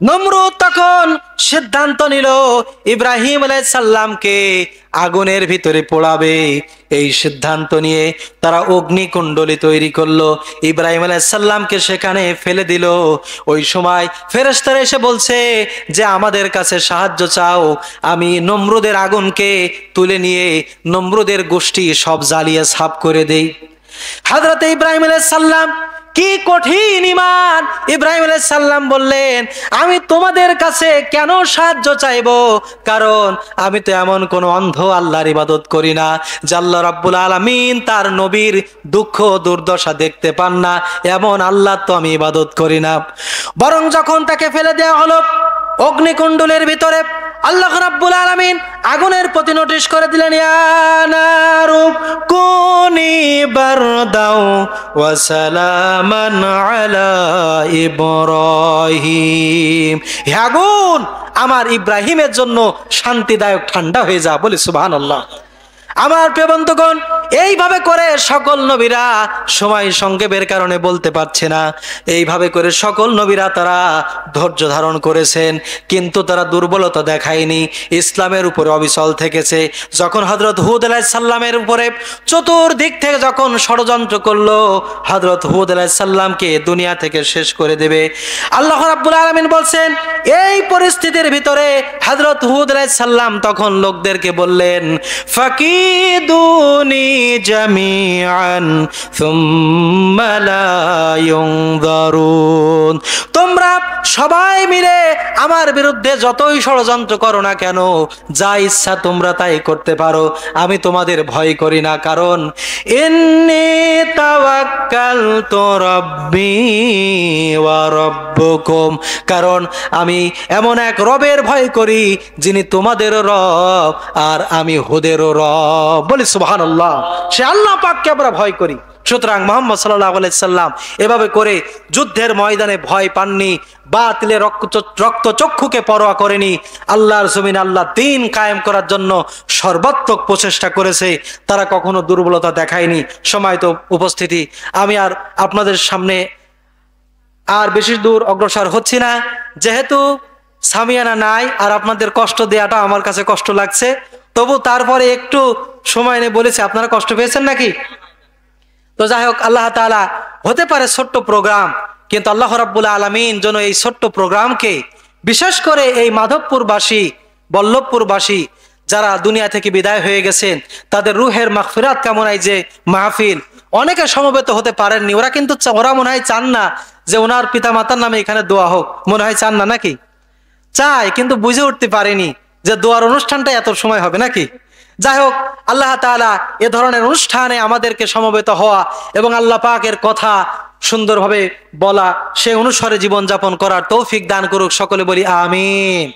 নমরুদ তখন সিদ্ধান্ত নিল ইব্রাহিম আলাইহিস সালামকে আগুনের ভিতরে পোড়াবে। এই সিদ্ধান্ত নিয়ে তারা অগ্নিকুণ্ডলী তৈরি করলো, ইব্রাহিম আলাইহিস সালামকে সেখানে ফেলে দিল। ওই সময় ফেরেশতারা এসে বলছে যে আমাদের কাছে সাহায্য চাও, আমি নমরুদের আগুনকে তুলে নিয়ে নমরুদের গোষ্ঠী সব জ্বালিয়ে সাফ করে দেই। হযরত ইব্রাহিম আলাইহিস সালাম কি কঠিন ঈমান! ইব্রাহিম আলাইহিস সালাম বললেন, আমি তোমাদের কাছে কেন সাহায্য চাইবো? কারণ আমি তো এমন কোন অন্ধ আল্লাহর ইবাদত করি না যে আল্লাহ রাব্বুল আলামিন তার নবীর দুঃখ দুর্দশা দেখতে পান না, এমন আল্লাহ তো আমি ইবাদত করি না। বরং যখন তাকে ফেলে দেওয়া হলো অগ্নিকুণ্ডলের ভিতরে, আল্লাহ রাব্বুল আলামিন আগুনের প্রতি নোটিশ করে দিলেন, ইয়া নারু কুনি বারদাও ওয়া সালামান আলা ইব্রাহিম। হে আগুন, আমার ইব্রাহিমের জন্য শান্তিদায়ক ঠান্ডা হয়ে যা। বলি সুবহানাল্লাহ। আমার প্রিয় বন্ধুগণ, এইভাবে করে সকল নবীরা সময় সংক্ষেপের কারণে বলতে পারছে না, এইভাবে করে সকল নবীরা তারা ধৈর্য ধারণ করেছেন, কিন্তু তারা দুর্বলতা দেখায়নি, ইসলামের উপরে অবিচল থেকেছে। যখন হযরত হুদ আলাইহিস সালামের উপরে চতুর্দিক থেকে যখন ষড়যন্ত্র করলো হযরত হুদ আলাইহিস সালামকে দুনিয়া থেকে শেষ করে দেবে, আল্লাহ রাব্বুল আলামিন বলছেন এই পরিস্থিতির ভিতরে হযরত হুদ আলাইহিস সালাম তখন লোকদেরকে বললেন, ফাকিদুনি জামিআন সুম্মা লা ইউনযারুন। তোমরা সবাই মিলে আমার বিরুদ্ধে যতই ষড়যন্ত্র করো না কেন, যা ইচ্ছা তোমরা তাই করতে পারো, আমি তোমাদের ভয় করি না। কারণ ইন্নী তাওয়াক্কালতু রাব্বি ওয়া রাব্বুকুম, কারণ আমি এমন এক রবের ভয় করি যিনি তোমাদেরও রব আর আমি হুদেরও রব। বলি সুবহানাল্লাহ। সে আল্লাহ পাককে আমরা ভয় করি। সুতরাং মুহাম্মদ সাল্লাল্লাহু আলাইহি সাল্লাম এভাবে করে যুদ্ধের ময়দানে ভয় পাননি, বাতিলের রক্ত চক্ষুকে পরোয়া করেনি, আল্লাহর জমিনে আল্লাহ দ্বীন কায়েম করার জন্য সর্বাত্মক প্রচেষ্টা করেছে। তারা কখনো দুর্বলতা দেখায়নি। সময়ত উপস্থিতি, আমি আর আপনাদের সামনে আর বেশি দূর অগ্রসর হচ্ছি না, যেহেতু সামিয়ানা নাই আর আপনাদের কষ্ট দেওয়াটা আমার কাছে কষ্ট লাগছে, তবু তারপরে একটু সময় নিয়ে বলেছি। আপনারা কষ্ট পেয়েছেন নাকি? তো যাই হোক, আল্লাহ তাআলা, হতে পারে ছোট্ট প্রোগ্রাম, কিন্তু আল্লাহ রাব্বুল আলামিন যেন এই ছোট্ট প্রোগ্রামকে, বিশেষ করে এই মাধবপুরবাসী, বল্লভপুরবাসী যারা দুনিয়া থেকে বিদায় হয়ে গেছেন, তাদের রুহের মাগফিরাত কামনায় যে মাহফিল, অনেকে সমবেত হতে পারেননি। ওরা মনে হয় চান না যে ওনার পিতা মাতার নামে এখানে দোয়া হোক, মনে হয় চান না নাকি? চায়, কিন্তু বুঝে উঠতে পারেনি যে দোয়ার অনুষ্ঠানটা এত সময় হবে নাকি। যাই হোক, আল্লাহ তাআলা এ ধরনের অনুষ্ঠানে আমাদেরকে সমবেত হওয়া এবং আল্লাহ পাকের কথা সুন্দরভাবে বলা, সে অনুসারে জীবনযাপন করার তৌফিক দান করুক। সকলে বলি আমিন।